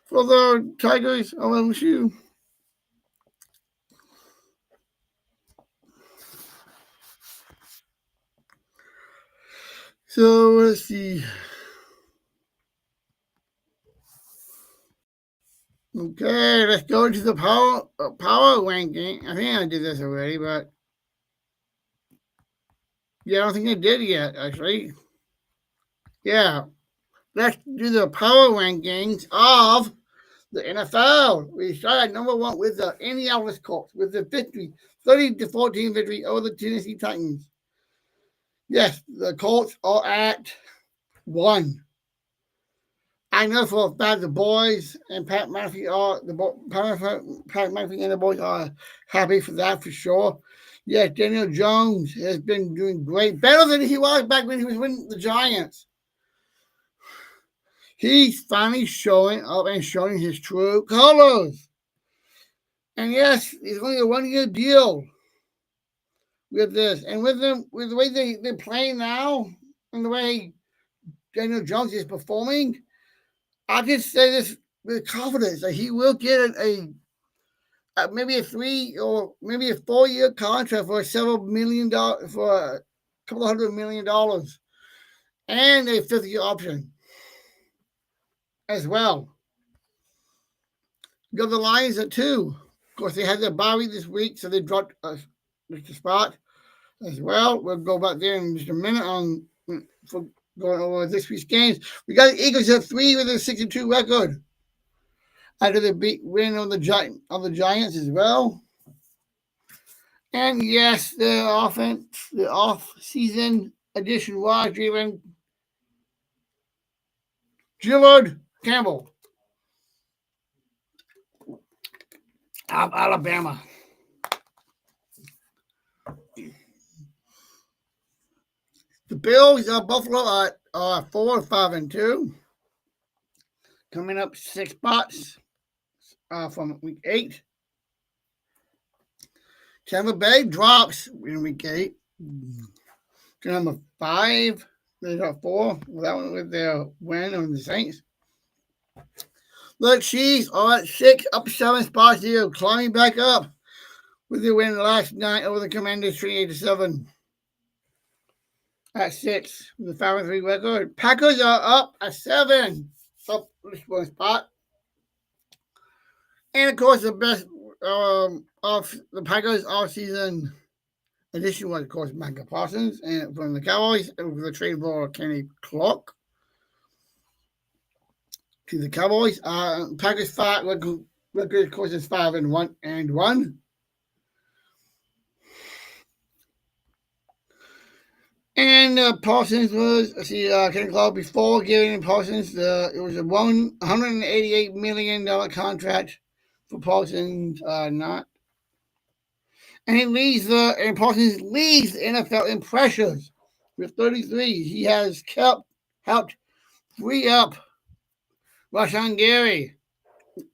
for the Tigers of LSU. So let's see. Okay, let's go to the power ranking. I think I did this already, but yeah, I don't think I did yet, actually. Yeah, let's do the power rankings of the NFL. We start at number 1 with the Indianapolis Colts with the victory, 30-14 victory over the Tennessee Titans. Yes, the Colts are at 1. I know for a fact the boys and Pat McAfee and the boys are happy for that for sure. Yes, Daniel Jones has been doing great, better than he was back when he was with the Giants. He's finally showing up and showing his true colors. And yes, it's only a 1-year deal with this. And with the way they're playing now and the way Daniel Jones is performing, I can say this with confidence that he will get maybe a 3 or maybe a 4-year contract for several $1 million, for a couple of $100 million, and a 5th-year option as well. Go the Lions at 2. Of course, they had their bye week this week, so they dropped just a spot as well. We'll go back there in just a minute for going over this week's games. We got the Eagles at 3 with a 62 record. After the big win on the Giants as well. And yes, the off-season addition was Gillard Campbell of Alabama. The Bills of Buffalo are 4-5-2, coming up 6 spots from week 8. Tampa Bay drops in week 8 to number 5. They got 4. Well, that one with their win on the Saints. The Chiefs are at 6, up 7 spots here, climbing back up with the win last night over the Commanders 38-7. At 6 with a 5-3 record. Packers are up at 7, up this one spot. And of course, the best of the Packers off-season addition was, of course, Micah Parsons, and from the Cowboys with the trade for Kenny Clark to the Cowboys. Packers record, of course, is 5-1. And Parsons was, Kenny Clark, before giving Parsons, it was a $188 million contract for Parsons, and Parsons leads the NFL in pressures with 33. He has helped free up Rashawn Gary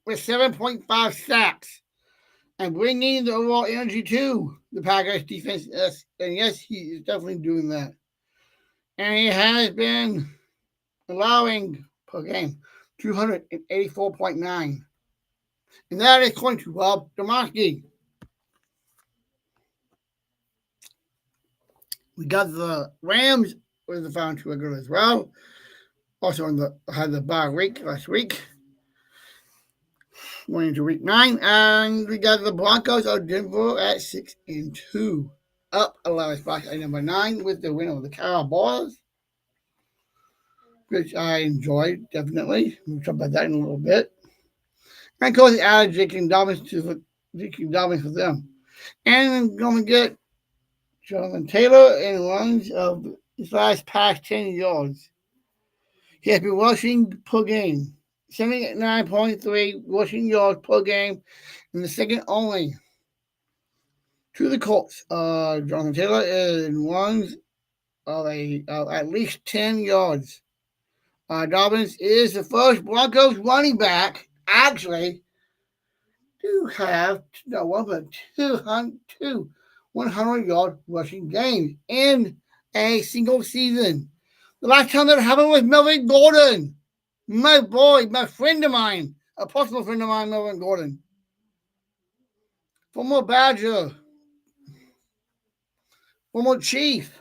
with 7.5 sacks and bringing the overall energy to the Packers defense. And yes, he is definitely doing that. And he has been allowing per game 284.9. And that is according to Rob Demarski. We got the Rams with the 5-2 record as well. Also had the bye week last week. Going into week 9. And we got the Broncos of Denver at 6-2. Up 11 spots at number 9 with the win over the Cowboys, which I enjoyed, definitely. We'll talk about that in a little bit. And of course, added J.K. Dobbins for them. And I'm going to get Jonathan Taylor in runs of his last past 10 yards. He has been rushing per game, 79.3 rushing yards per game, in the second only to the Colts. Jonathan Taylor in runs of at least 10 yards. Dobbins is the first Broncos running back, actually, to have 100-yard rushing games in a single season. The last time that happened was Melvin Gordon. My boy, my friend of mine, a possible friend of mine, Melvin Gordon. Former Badger. Former Chief.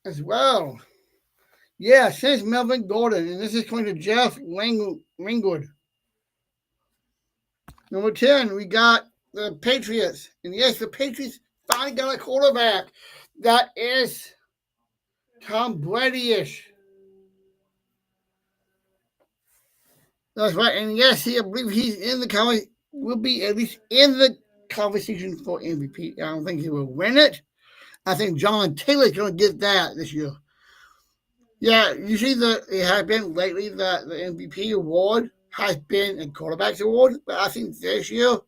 As well. Yeah, since Melvin Gordon. And this is going to Jeff Ringwood. Number 10, we got the Patriots. And yes, the Patriots finally got a quarterback that is Tom Brady-ish. That's right. And yes, I believe he's in the will be at least in the conversation for MVP. I don't think he will win it. I think Jonathan Taylor's going to get that this year. Yeah, usually it has been lately that the MVP award has been a quarterback's award, but I think this year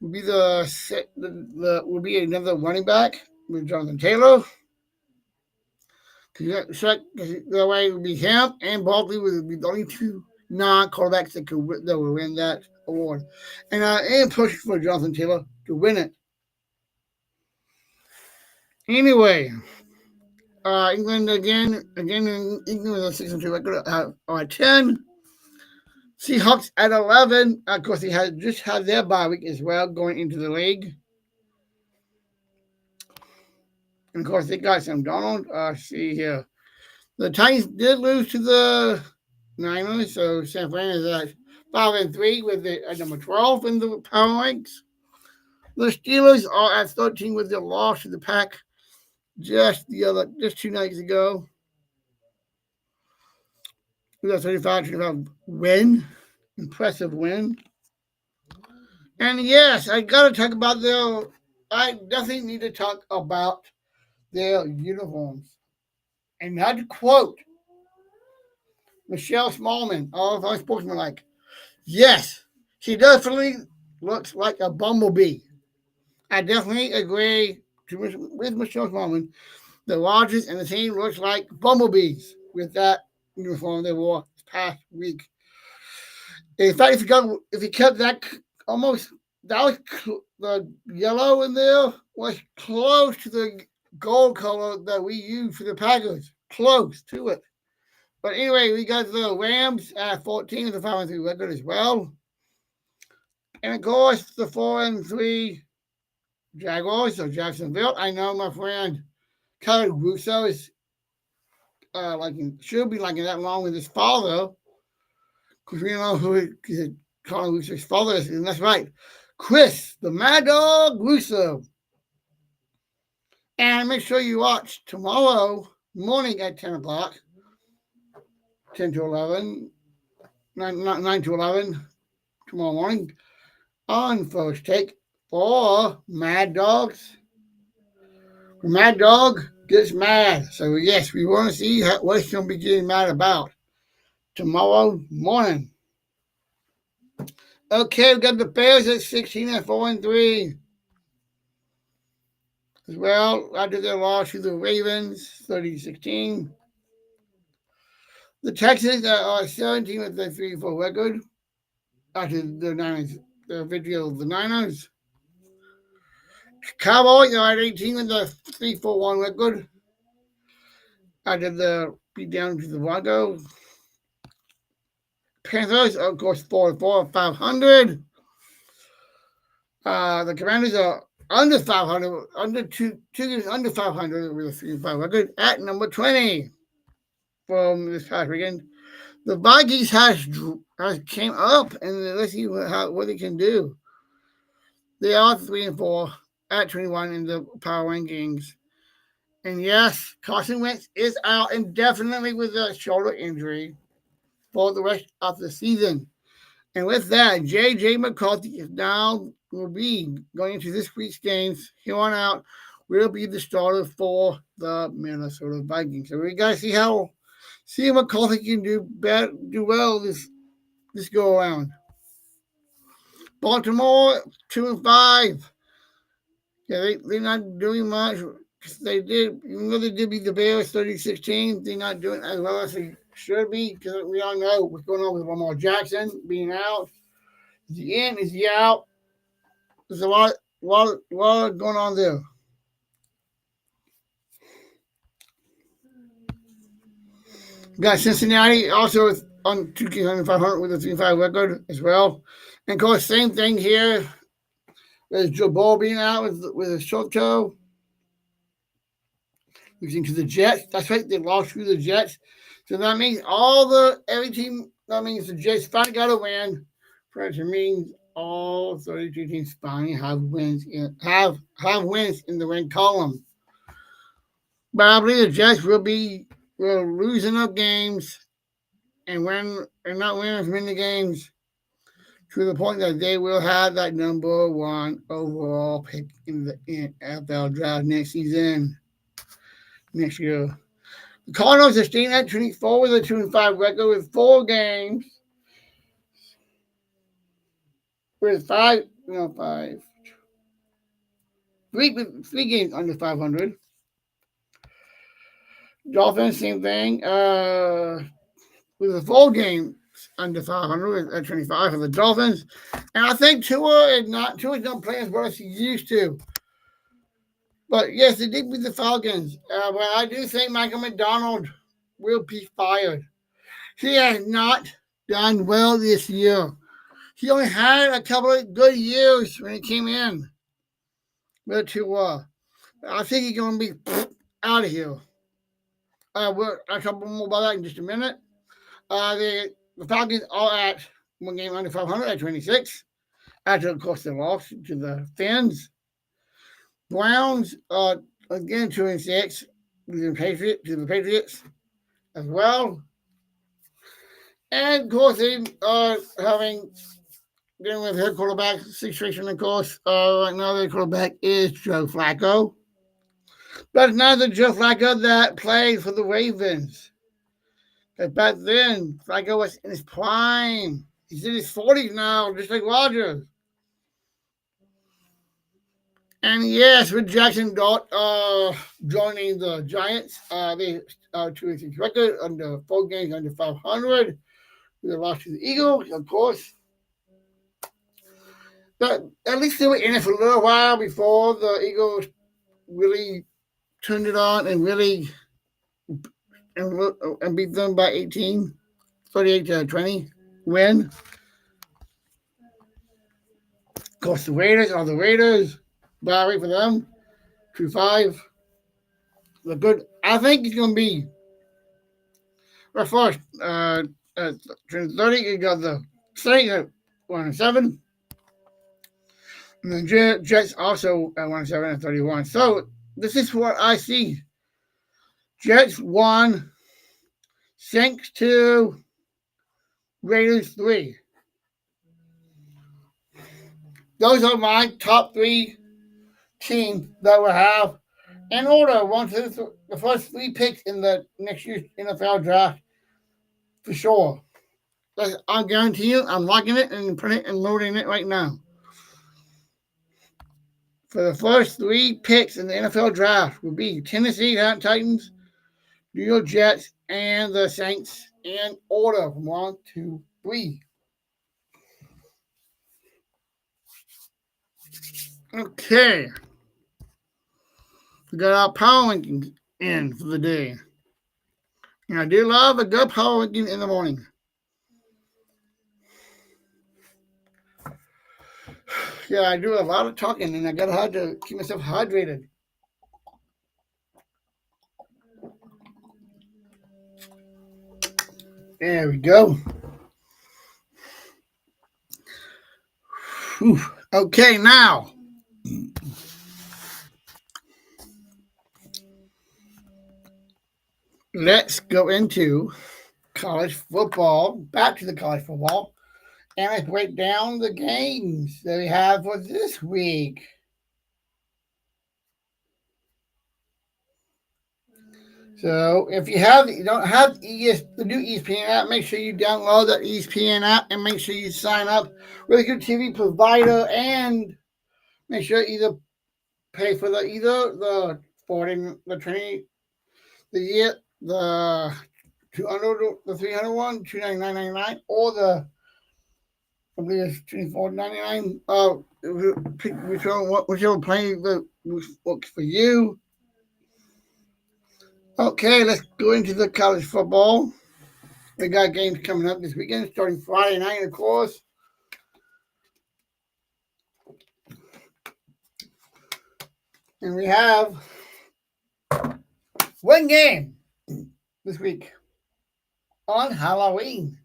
will be will be another running back with Jonathan Taylor. The way it would be him and Barkley would be the only two non-quarterbacks that will win that award. And I am pushing for Jonathan Taylor to win it. Anyway, England again in England with a 6-2 record at 10. Seahawks at 11. Of course, they just had their bye week as well going into the league. And of course, they got Sam Donald. See here. The Titans did lose to the Niners, so San Fran is at 5-3 with at number 12 in the power ranks. The Steelers are at 13 with their loss to the Pack just 2 nights ago. We got 35 win. Impressive win. And yes, I gotta talk about I definitely need to talk about their uniforms. And not to quote Michelle Smallman, all of sportsmanlike. Yes, she definitely looks like a bumblebee. I definitely agree with Michelle Smallman. The Rodgers and the team looks like bumblebees with that uniform they wore this past week. In fact, if you kept that almost that was the yellow in there was close to the gold color that we use for the Packers, close to it. But anyway, we got the Rams at 14 with a 5-3 record as well, and of course the 4-3 Jaguars of Jacksonville. I know my friend Kelly Russo is should be liking that along with his father, because we know who Colin Russo's father is, and that's right, Chris, the Mad Dog Russo. And make sure you watch tomorrow morning at 10 o'clock, 10 to 11, 9 to 11, tomorrow morning on First Take for Mad Dogs. Mad Dog gets mad. So, yes, we want to see what he's going to be getting mad about tomorrow morning. Okay, we got the Bears at 16 at 4-3. As well, after their loss to the Ravens, 30-16. The Texans are 17 with a 3-4 record after the Niners, the victory of the Niners. Cowboys are at 18 with a 3-4-1 record after the beat down to the Broncos. Panthers are, of course, 4-4, 500. The Commanders are under 500, under 500 with a 3-5 record at number 20 from this past weekend. The Vikings has came up, and let's see what they can do. They are 3-4 at 21 in the power rankings. And yes, Carson Wentz is out indefinitely with a shoulder injury for the rest of the season. And with that, J.J. McCarthy is now will be going into this week's games. Here on out, will be the starter for the Minnesota Vikings. So we got to see if McCarthy can do well this go around. Baltimore 2-5. Yeah, they're not doing much. They did, even though they did beat the Bears 30-16, they're not doing as well as they should be, because we all know what's going on with Lamar Jackson being out. Is he in? Is he out? There's a lot going on there. Got Cincinnati also on 2,500 with a 3-5 record as well. And of course, same thing here. There's Joe Burrow being out with a short toe. Losing to the Jets. That's right, they lost to the Jets. So that means every team, that means the Jets finally got a win. Which means all 32 teams finally have wins in the win column. But I believe the Jets will lose enough games and not win as many games to the point that they will have that number 1 overall pick in the NFL draft next year. The Cardinals are staying at 24 with a 2-5 record with 4 games. With 3 games under 500. Dolphins, same thing. With the 4 games under 500 at 25 for the Dolphins. And I think Tua's not playing as well as he used to. But yes, they did beat the Falcons. But I do think Michael McDonald will be fired. He has not done well this year. He only had a couple of good years when he came in. But Tua, I think he's going to be out of here. I'll talk more about that in just a minute. The Falcons are at 1 game under 500 at 26. After, of course, the loss to the Fins. Browns are again 2-6 to the Patriots as well. And of course, they are dealing with head quarterback situation. Of course, right now their quarterback is Joe Flacco, but it's not the Joe Flacco that played for the Ravens. Because back then, Flacco was in his prime. He's in his 40s now, just like Rodgers. And yes, with Jackson Dart joining the Giants, they 2-6 record under 4 games under 500. They lost to the Eagles, of course. But at least they were in it for a little while before the Eagles really turned it on and really and beat them by 18, 38-20 win. Of course, the Raiders are the Raiders. Bye wait for them. 2-5. The good. I think it's gonna be. Well, first, 30. You got the Saints at 1-7, and the Jets also at 1-7 and 31. So this is what I see. Jets 1, Saints 2, Raiders 3. Those are my top 3 teams that will have in order 1, 2, 3, the first 3 picks in the next year's NFL draft for sure. I'll guarantee you, I'm locking it and putting it and loading it right now. For the first 3 picks in the NFL draft will be Tennessee Titans, New York Jets, and the Saints in order from 1 to 3. Okay. We got our power rankings in for the day. And I do love a good power ranking in the morning. Yeah, I do a lot of talking and I got hard to keep myself hydrated. There we go. Whew. Okay, now. Let's go into college football. Back to the college football. And let's break down the games that we have for this week. So if you don't have the new ESPN app, make sure you download that ESPN app and make sure you sign up with a good TV provider and make sure either pay for the sporting, the training, the 200, the 300 one, $299.99, or the I believe it's $24.99. Whichever plan that works for you. Okay, let's go into the college football. We got games coming up this weekend, starting Friday night, of course. And we have one game this week on Halloween.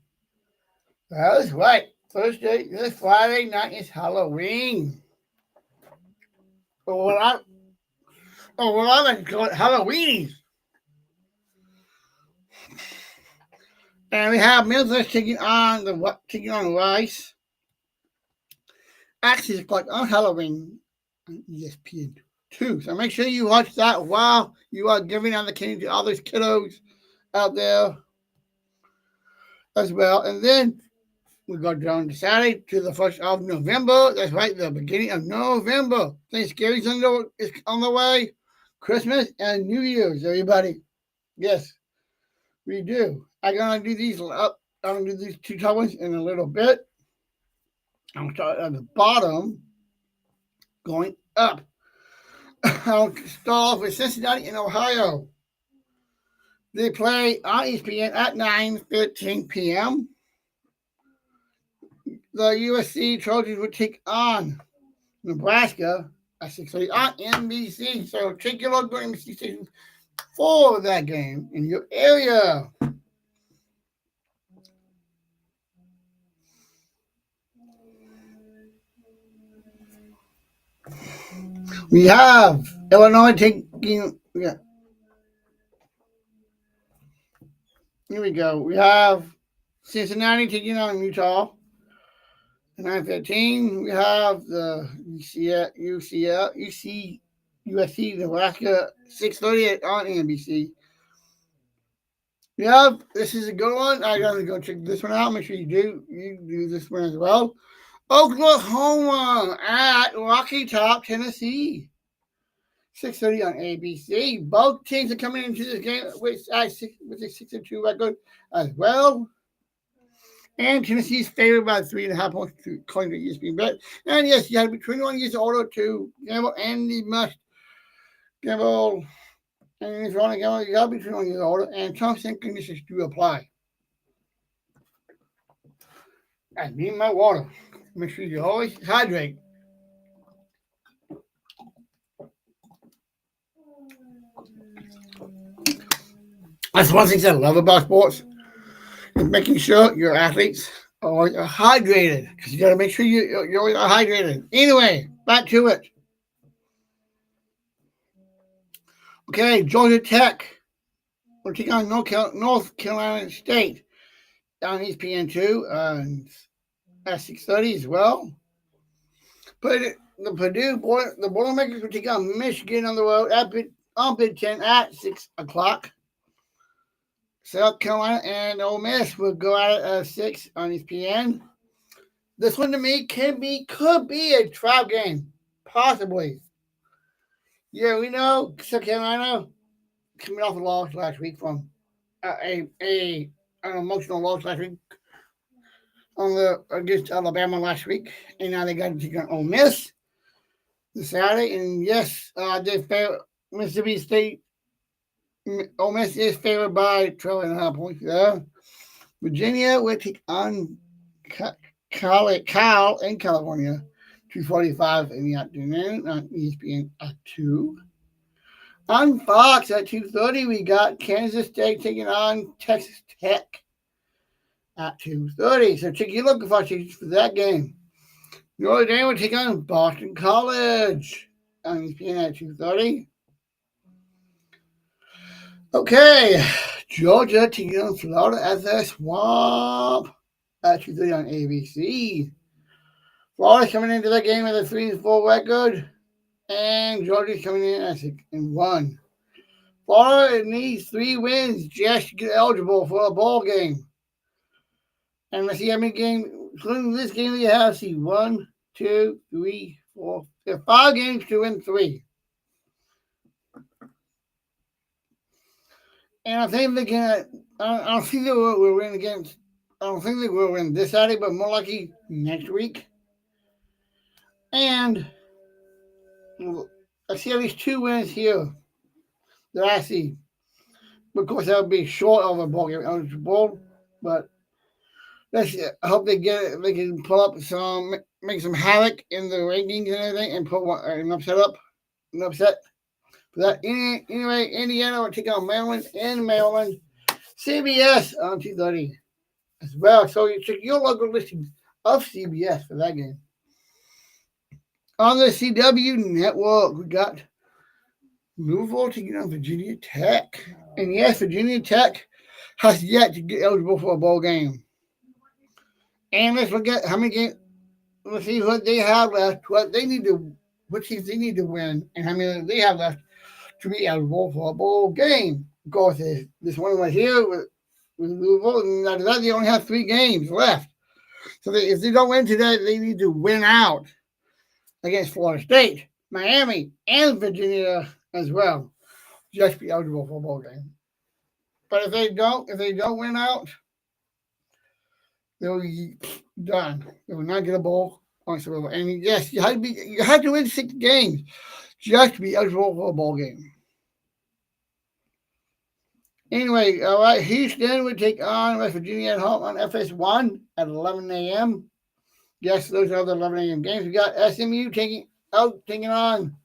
That's right. This Friday night is Halloween. Or what I like to call it Halloweenies. And we have Memphis taking on Rice. Actually, it's like on Halloween on ESPN2. So make sure you watch that while you are giving out the candy to all those kiddos out there as well. And then we go down to Saturday to the 1st of November. That's right, the beginning of November. Thanksgiving's is on the way. Christmas and New Year's, everybody. Yes, we do. I'm gonna do these up. I'm gonna do these 2 top ones in a little bit. I'm gonna start at the bottom, going up. I'll start off with Cincinnati in Ohio. They play on ESPN at 9:15 p.m. The USC Trojans would take on Nebraska at 6:30 on NBC. So check your local NBC station for that game in your area. We have Illinois taking, yeah. Here we go. We have Cincinnati taking on Utah. 9:15. We have the USC Nebraska 6:30 on NBC. Yeah, this is a good one. I gotta go check this one out. Make sure you do this one as well. Oklahoma at Rocky Top, Tennessee. 6:30 on ABC. Both teams are coming into this game with a 6-2 record as well. And Tennessee is favored by 3.5 points according to ESPN Bet. And yes, you have to be 21 years old to gamble, and you must gamble. And if you want to gamble, you got to be 21 years old. And terms and conditions do apply. I need my water. Make sure you always hydrate. That's one thing I love about sports. Making sure your athletes are hydrated, because you got to make sure you're always hydrated. Anyway, back to it. Okay, Georgia Tech will take on North Carolina State on ESPN2 at 6:30 as well. But the Boilermakers will take on Michigan on the road on Big Ten at 6 o'clock. South Carolina and Ole Miss will go at it at 6 on ESPN. This one to me could be a trap game, possibly. Yeah, we know South Carolina coming off a loss last week from an emotional loss last week against Alabama last week, and now they got to take on Ole Miss this Saturday. And yes, they failed Mississippi State. Ole Miss is favored by 12.5 points there. Virginia will take on Cal in California, 2:45 in the afternoon on ESPN at 2. On Fox at 2:30, we got Kansas State taking on Texas Tech at 2:30. So check your looking for that game. Notre Dame will take on Boston College on ESPN at 2:30. Okay, Georgia taking on Florida at the Swamp at 2:30 on ABC. Florida's coming into that game with a 3-4 record, and Georgia's coming in at 6-1. Florida needs 3 wins just to get eligible for a bowl game. And let's see how many games, including this game we have. See, 1, 2, 3, 4. There are 5 games to win 3. And I think I don't think they will win against. I don't think they will win this Saturday, but more likely next week. And I see at least 2 wins here that I see. Of course, that would be short of a bowl game eligible, but I hope they get it. They can pull up make some havoc in the rankings and everything, and put an upset. That anyway, Indiana will take on Maryland in Maryland. CBS on 2:30 as well. So you check your local listings of CBS for that game. On the CW network, we got Louisville taking on Virginia Tech. And yes, Virginia Tech has yet to get eligible for a bowl game. And let's look at how many games. Let's see what they have left, what teams they need to win, and how many they have left to be eligible for a bowl game. Of course, this one right here with Louisville, and after that, they only have 3 games left. So if they don't win today, they need to win out against Florida State, Miami, and Virginia as well, just to be eligible for a bowl game. But if they don't win out, they'll be done. They will not get a bowl. And yes, you had to win 6 games just to be eligible for a bowl game. Anyway, all right, Houston would take on West Virginia at home on FS1 at 11 a.m. Yes, those are the 11 a.m. games. We got SMU taking on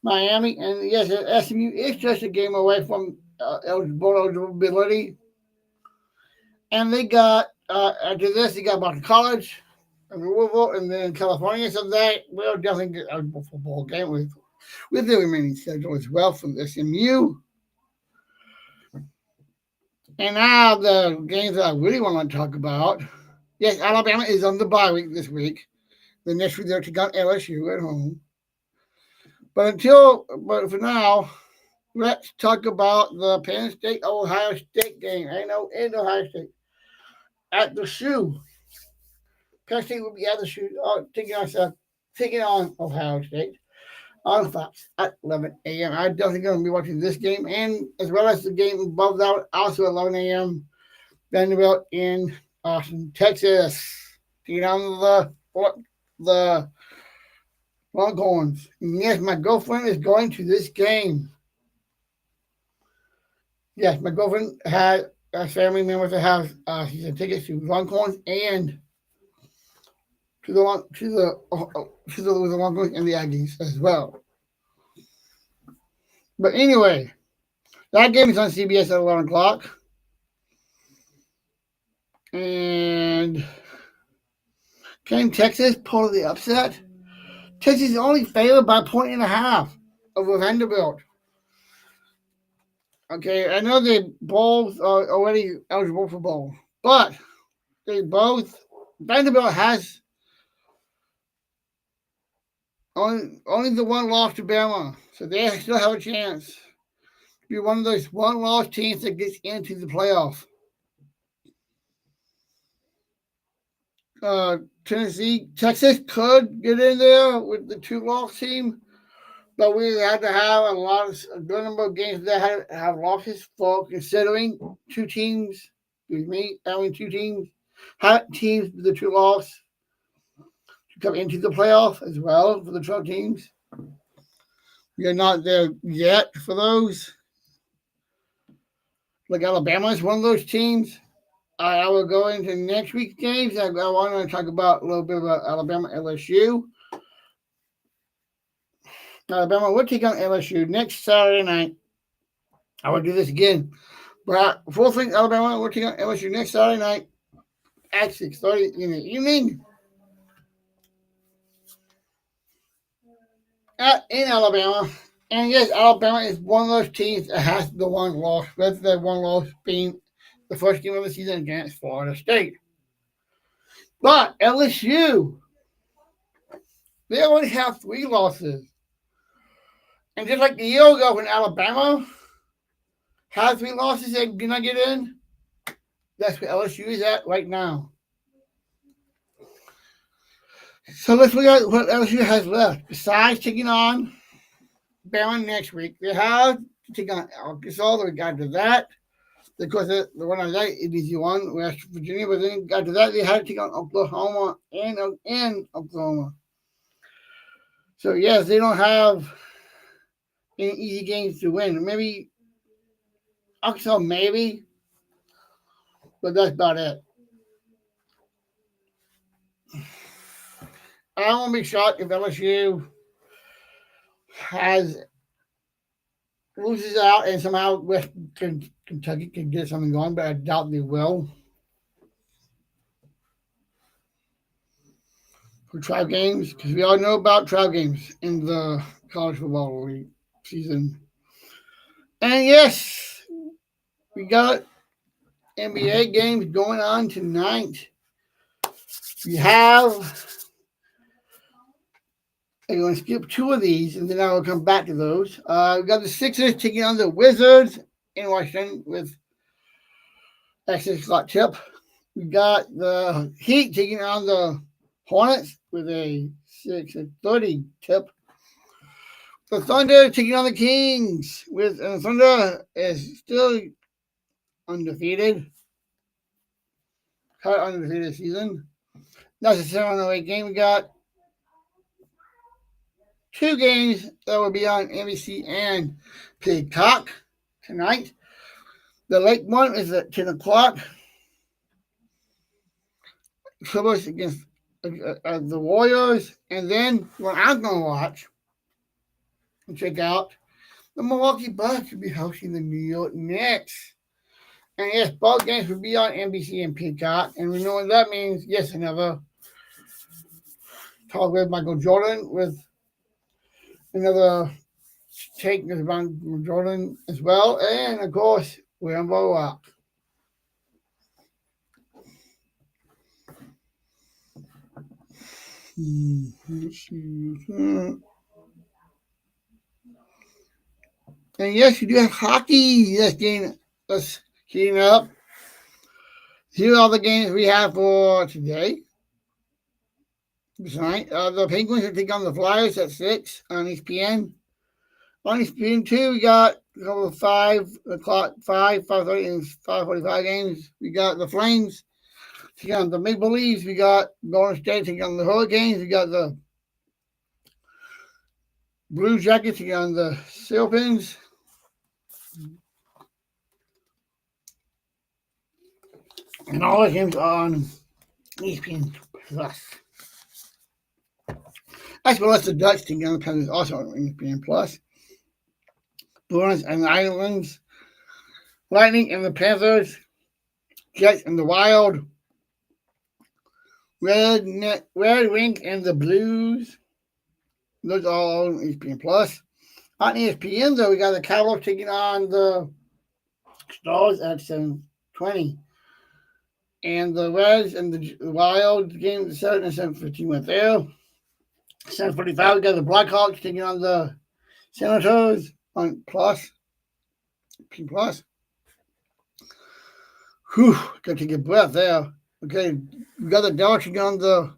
Miami. And yes, SMU is just a game away from eligibility. And they got, after this, they got Boston College and Louisville and then California. So they will definitely get eligible for a bowl game with with the remaining schedule as well from SMU. And now the games that I really want to talk about. Yes, Alabama is on the bye week this week. The next week they're taking on LSU at home. But for now, let's talk about the Penn State Ohio State game. I know in Ohio State at the Shoe. Penn State will be at the Shoe taking on Ohio State on Fox at 11 a.m. I'm definitely going to be watching this game and as well as the game above that, also at 11 a.m. Vanderbilt in Austin, Texas. Taking on the Longhorns. And yes, my girlfriend is going to this game. Yes, my girlfriend had a family member that has season tickets to Longhorns and to the Longhorns and the Aggies as well. But anyway, that game is on CBS at 11 o'clock. And can Texas pull the upset? Texas is only favored by 1.5 over Vanderbilt. Okay, I know they both are already eligible for bowl, but Vanderbilt has only the one loss to Bama, so they still have a chance to be one of those one-loss teams that gets into the playoff. Texas could get in there with the two-loss team, but we had to have a good number of games that have losses for considering two teams with the two loss to come into the playoff as well for the 12 teams. We are not there yet for those. Like Alabama is one of those teams. I will go into next week's games. I want to talk about a little bit about Alabama LSU. Alabama will take on LSU next Saturday night. I will do this again. But fourth thing, Alabama will take on LSU next Saturday night at 6:30 in the evening. In Alabama. And yes, Alabama is one of those teams that has the one loss, with the one loss being the first game of the season against Florida State. But LSU, they only have 3 losses. And just like a year ago when Alabama had 3 losses and did not get in, that's where LSU is at right now. So let's look at what LSU has left. Besides taking on Bama next week, they have to take on Arkansas. They got to that. Of course, the one on that, it is one, West Virginia, but then got to that, they had to take on Oklahoma and Oklahoma. So, yes, they don't have any easy games to win. Maybe Arkansas, maybe, but that's about it. I won't be shocked if LSU loses out and somehow West Kentucky can get something going, but I doubt they will. For tribe games, because we all know about tribe games in the college football league season. And yes, we got NBA games going on tonight. We have. I'm going to skip 2 of these, and then I will come back to those. We got the Sixers taking on the Wizards in Washington with a 6 o'clock tip. We got the Heat taking on the Hornets with a 6:30 tip. The Thunder taking on the Kings with the Thunder is still undefeated. Undefeated season. That's a 7:08 game. We got 2 games that will be on NBC and Peacock tonight. The late one is at 10 o'clock. Clippers against the Warriors. And then what I'm going to watch and check out, the Milwaukee Bucks will be hosting the New York Knicks. And yes, both games will be on NBC and Peacock. And we know what that means. Yes, another talk with Michael Jordan with another take is from Jordan as well, and of course Rambo up. And yes, you do have hockey. Yes, game. Let's heating up. Here are the games we have for today. Tonight, the Penguins will take on the Flyers at 6 on ESPN. On ESPN 2, we got a couple of 5:30, and 5:45 games. We got the Flames taking on the Maple Leafs. We got Golden State taking on the Hurricanes. We got the Blue Jackets taking on the Sailpins. And all the games are on ESPN Plus. As well as the Dutch taking on the Penguins, also on ESPN Plus. Bruins and the Islanders, Lightning and the Panthers, Jets and the Wild, Red Wings and the Blues. Those are all on ESPN Plus. On ESPN, though, we got the Cowboys taking on the Stars at 7:20. And the Reds and the Wild game at 7 and 7:15 went there. 7:45, we got the Blackhawks taking on the Senators on Plus. P Plus. Whew, got to take a breath there. Okay, we got the Devils taking on the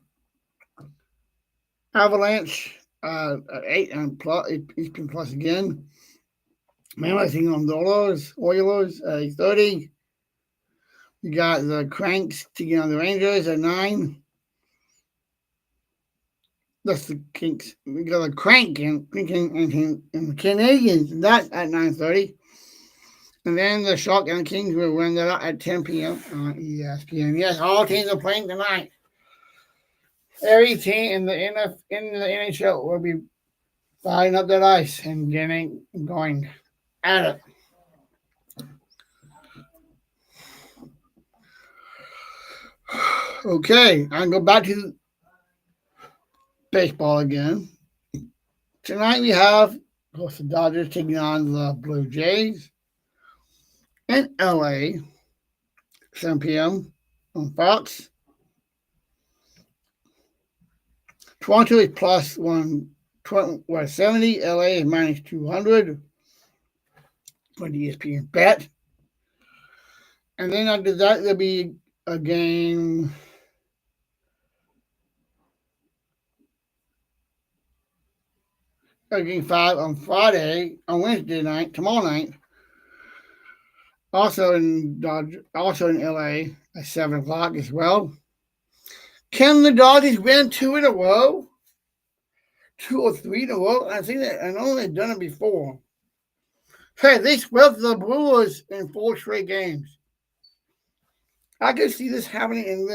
Avalanche at 8 and plus, ESPN Plus again. Mammoth taking on the Oilers at 8:30. We got the Cranks taking on the Rangers at 9. That's the Kinks. We got the Crank and the Canadians, and that's at 9:30. And then the Shark and the Kings will run that out at 10 p.m. on ESPN. Yes, all teams are playing tonight. Every team in the NHL will be firing up that ice and going at it. Okay, I'll go back to baseball again. Tonight we have, of course, the Dodgers taking on the Blue Jays in LA, 7 p.m. on Fox. Toronto is plus 170, LA is minus 200 for the ESPN bet. And then after that, there'll be a game. Game 5 on Wednesday night, tomorrow night. Also in LA at 7 o'clock as well. Can the Dodgers win 2 in a row? 2 or 3 in a row? I know they've done it before. Hey, they swept the Brewers in 4 straight games. I could see this happening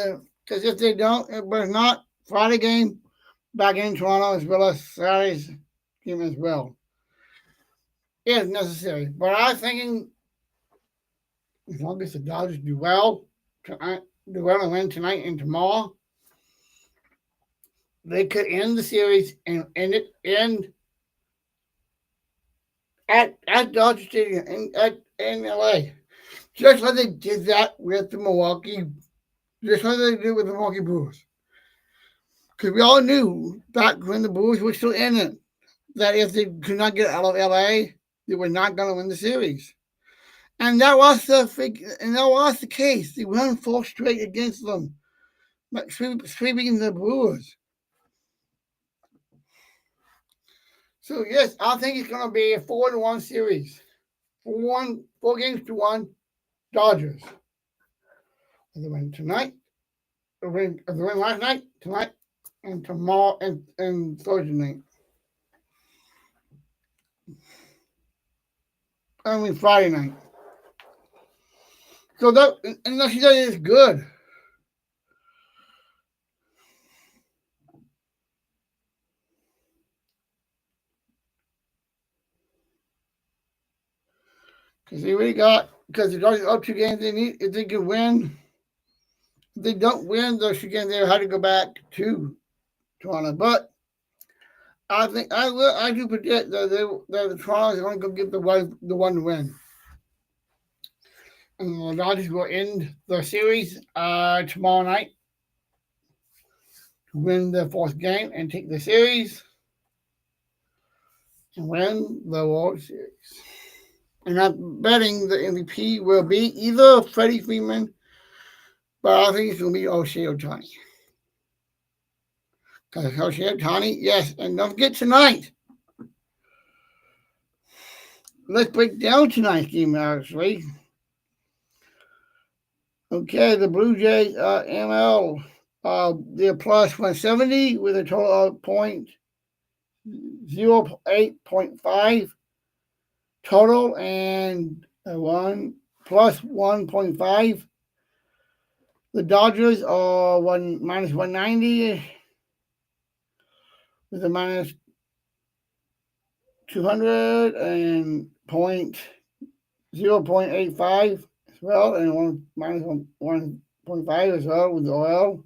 because if they don't, it was not Friday game back in Toronto as well as Saturday's game as well. It is necessary. But I'm thinking as long as the Dodgers do well and win tonight and tomorrow, they could end the series and end at Dodger Stadium in LA. Just like they did that with the Milwaukee Brewers. Because we all knew back when the Brewers were still in it that if they could not get out of LA, they were not going to win the series. And that was the case. They won 4 straight against them, sweeping the Brewers. So yes, I think it's going to be a 4-1 series. 4 games to 1, Dodgers. If they win tonight, if they win last night, tonight, and tomorrow, and Thursday night. Friday night. So that is good. Because the Dodgers up 2 games they need, if they can win. If they don't win those 2 games, they had to go back to Toronto. But I do predict that the Toronto is going to go get the one win. And the Dodgers will end the series tomorrow night to win the fourth game and take the series and win the World Series. And I'm betting the MVP will be either Freddie Freeman, but I think it's going to be Shohei Ohtani. Because Shohei Ohtani, yes, and don't forget tonight. Let's break down tonight's game, actually. Okay, the Blue Jays ML, they're plus 170 with a total of 0.8.5 total and plus 1.5. The Dodgers are minus 190 with a minus 200 and 0.85 as well, and minus 1.5 as well with the oil.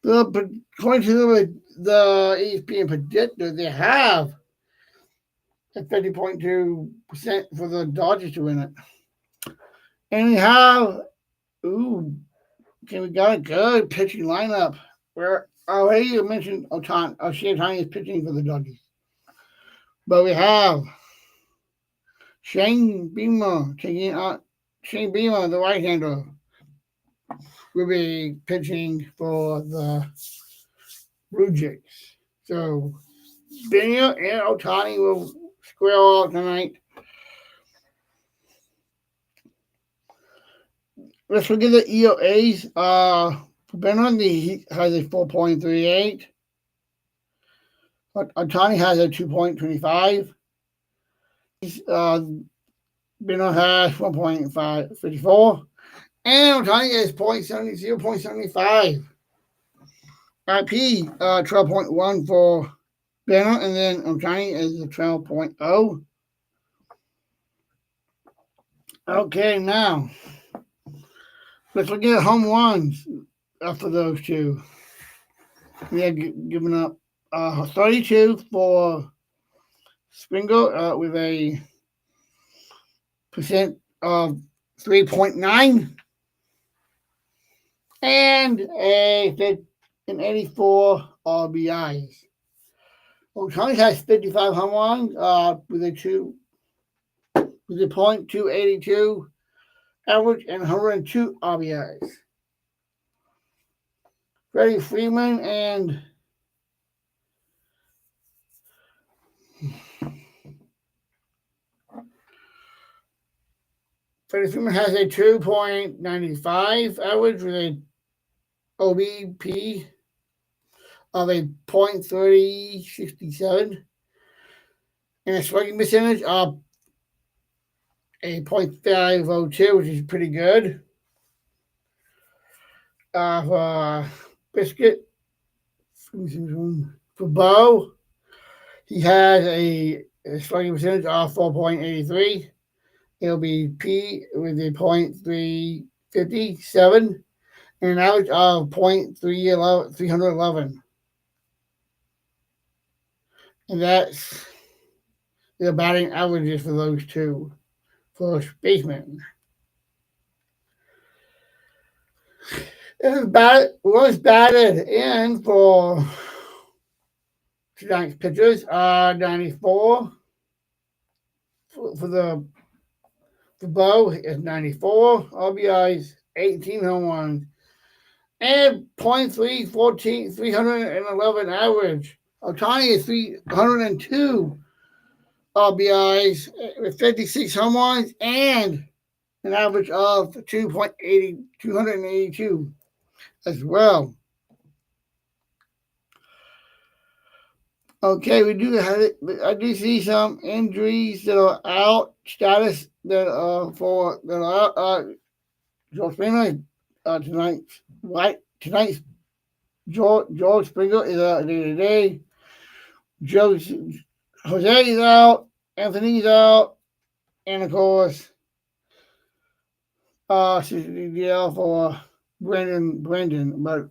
According to the ESPN predictor, they have a 50.2% for the Dodgers to win it. And we have, we got a good pitching lineup where already you mentioned Shohei Ohtani is pitching for the Dodgers. But we have Shane Bieber the right-hander, will be pitching for the Blue Jays. So Bieber and Ohtani will square off tonight. Let's look at the EOAs. Bieber he has a 4.38. Ohtani has a 2.25. Bieber has 1.54. And Ohtani is 0.75. IP 12.1 for Bieber, and then Ohtani is a 12.0. Okay, now let's look at home runs for those two. We have given up 32 for Springer with a percent of 3.9 and an 84 RBIs. Ohtani has 55 home runs with a .282 average and 102 RBIs. Freddie Freeman and Freddie Freeman has a 2.95 average with a OBP of a .3067 and a slugging percentage of a .502, which is pretty good. For Biscuit, for Bo, he has a slugging percentage of 4.83. LBP with a .357 and an average of .311. And that's the batting averages for those two first basemen. This was batted in for tonight's pitchers. 94 for Bo is 94 RBIs, 18 home runs, and .311 average. Ohtani is 302 RBIs with 56 home runs and an average of 282 as well. Okay, I do see some injuries that are out status that are out. George Springer tonight's George Springer is out day-to-day. Jose is out, Anthony's out, and of course CDL for Brandon, but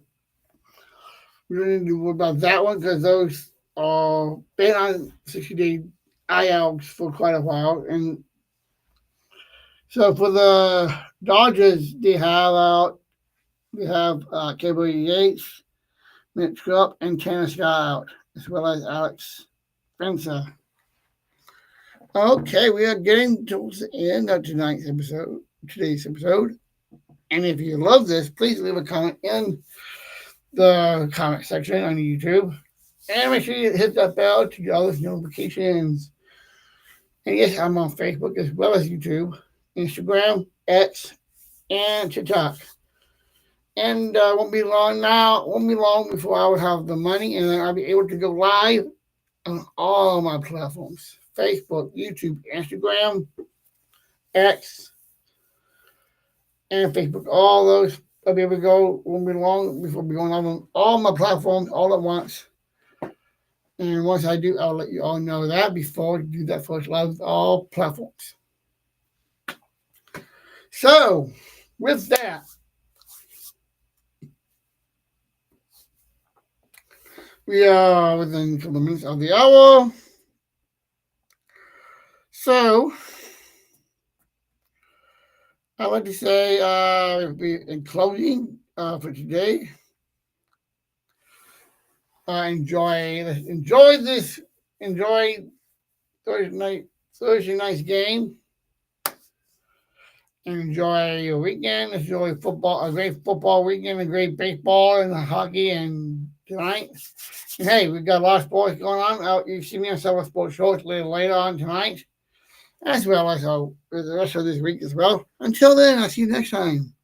we don't need to worry about that one because those been on 60-day ILs for quite a while. And so for the Dodgers, they have Cable Yates, Mitch Krupp, and Tanner Scott out, as well as Alex Spencer. Okay, we are getting towards the end of today's episode. And if you love this, please leave a comment in the comment section on YouTube. And make sure you hit that bell to get all those notifications. And yes, I'm on Facebook as well as YouTube, Instagram, X, and TikTok. And won't be long before I will have the money and then I'll be able to go live on all my platforms. Facebook, YouTube, Instagram, X, and Facebook. All those I'll be able to go. Won't be long before I'll be going on all my platforms all at once. And once I do, I'll let you all know that before I do that first live with all platforms. So, with that, we are within a couple of minutes of the hour. So, I'd like to say, in closing for today, enjoy Thursday night's game. Enjoy your weekend. Enjoy football, a great football weekend, a great baseball and hockey and tonight. And hey, we've got a lot of sports going on. You see me on several sports shows later on tonight, as well as the rest of this week as well. Until then, I'll see you next time.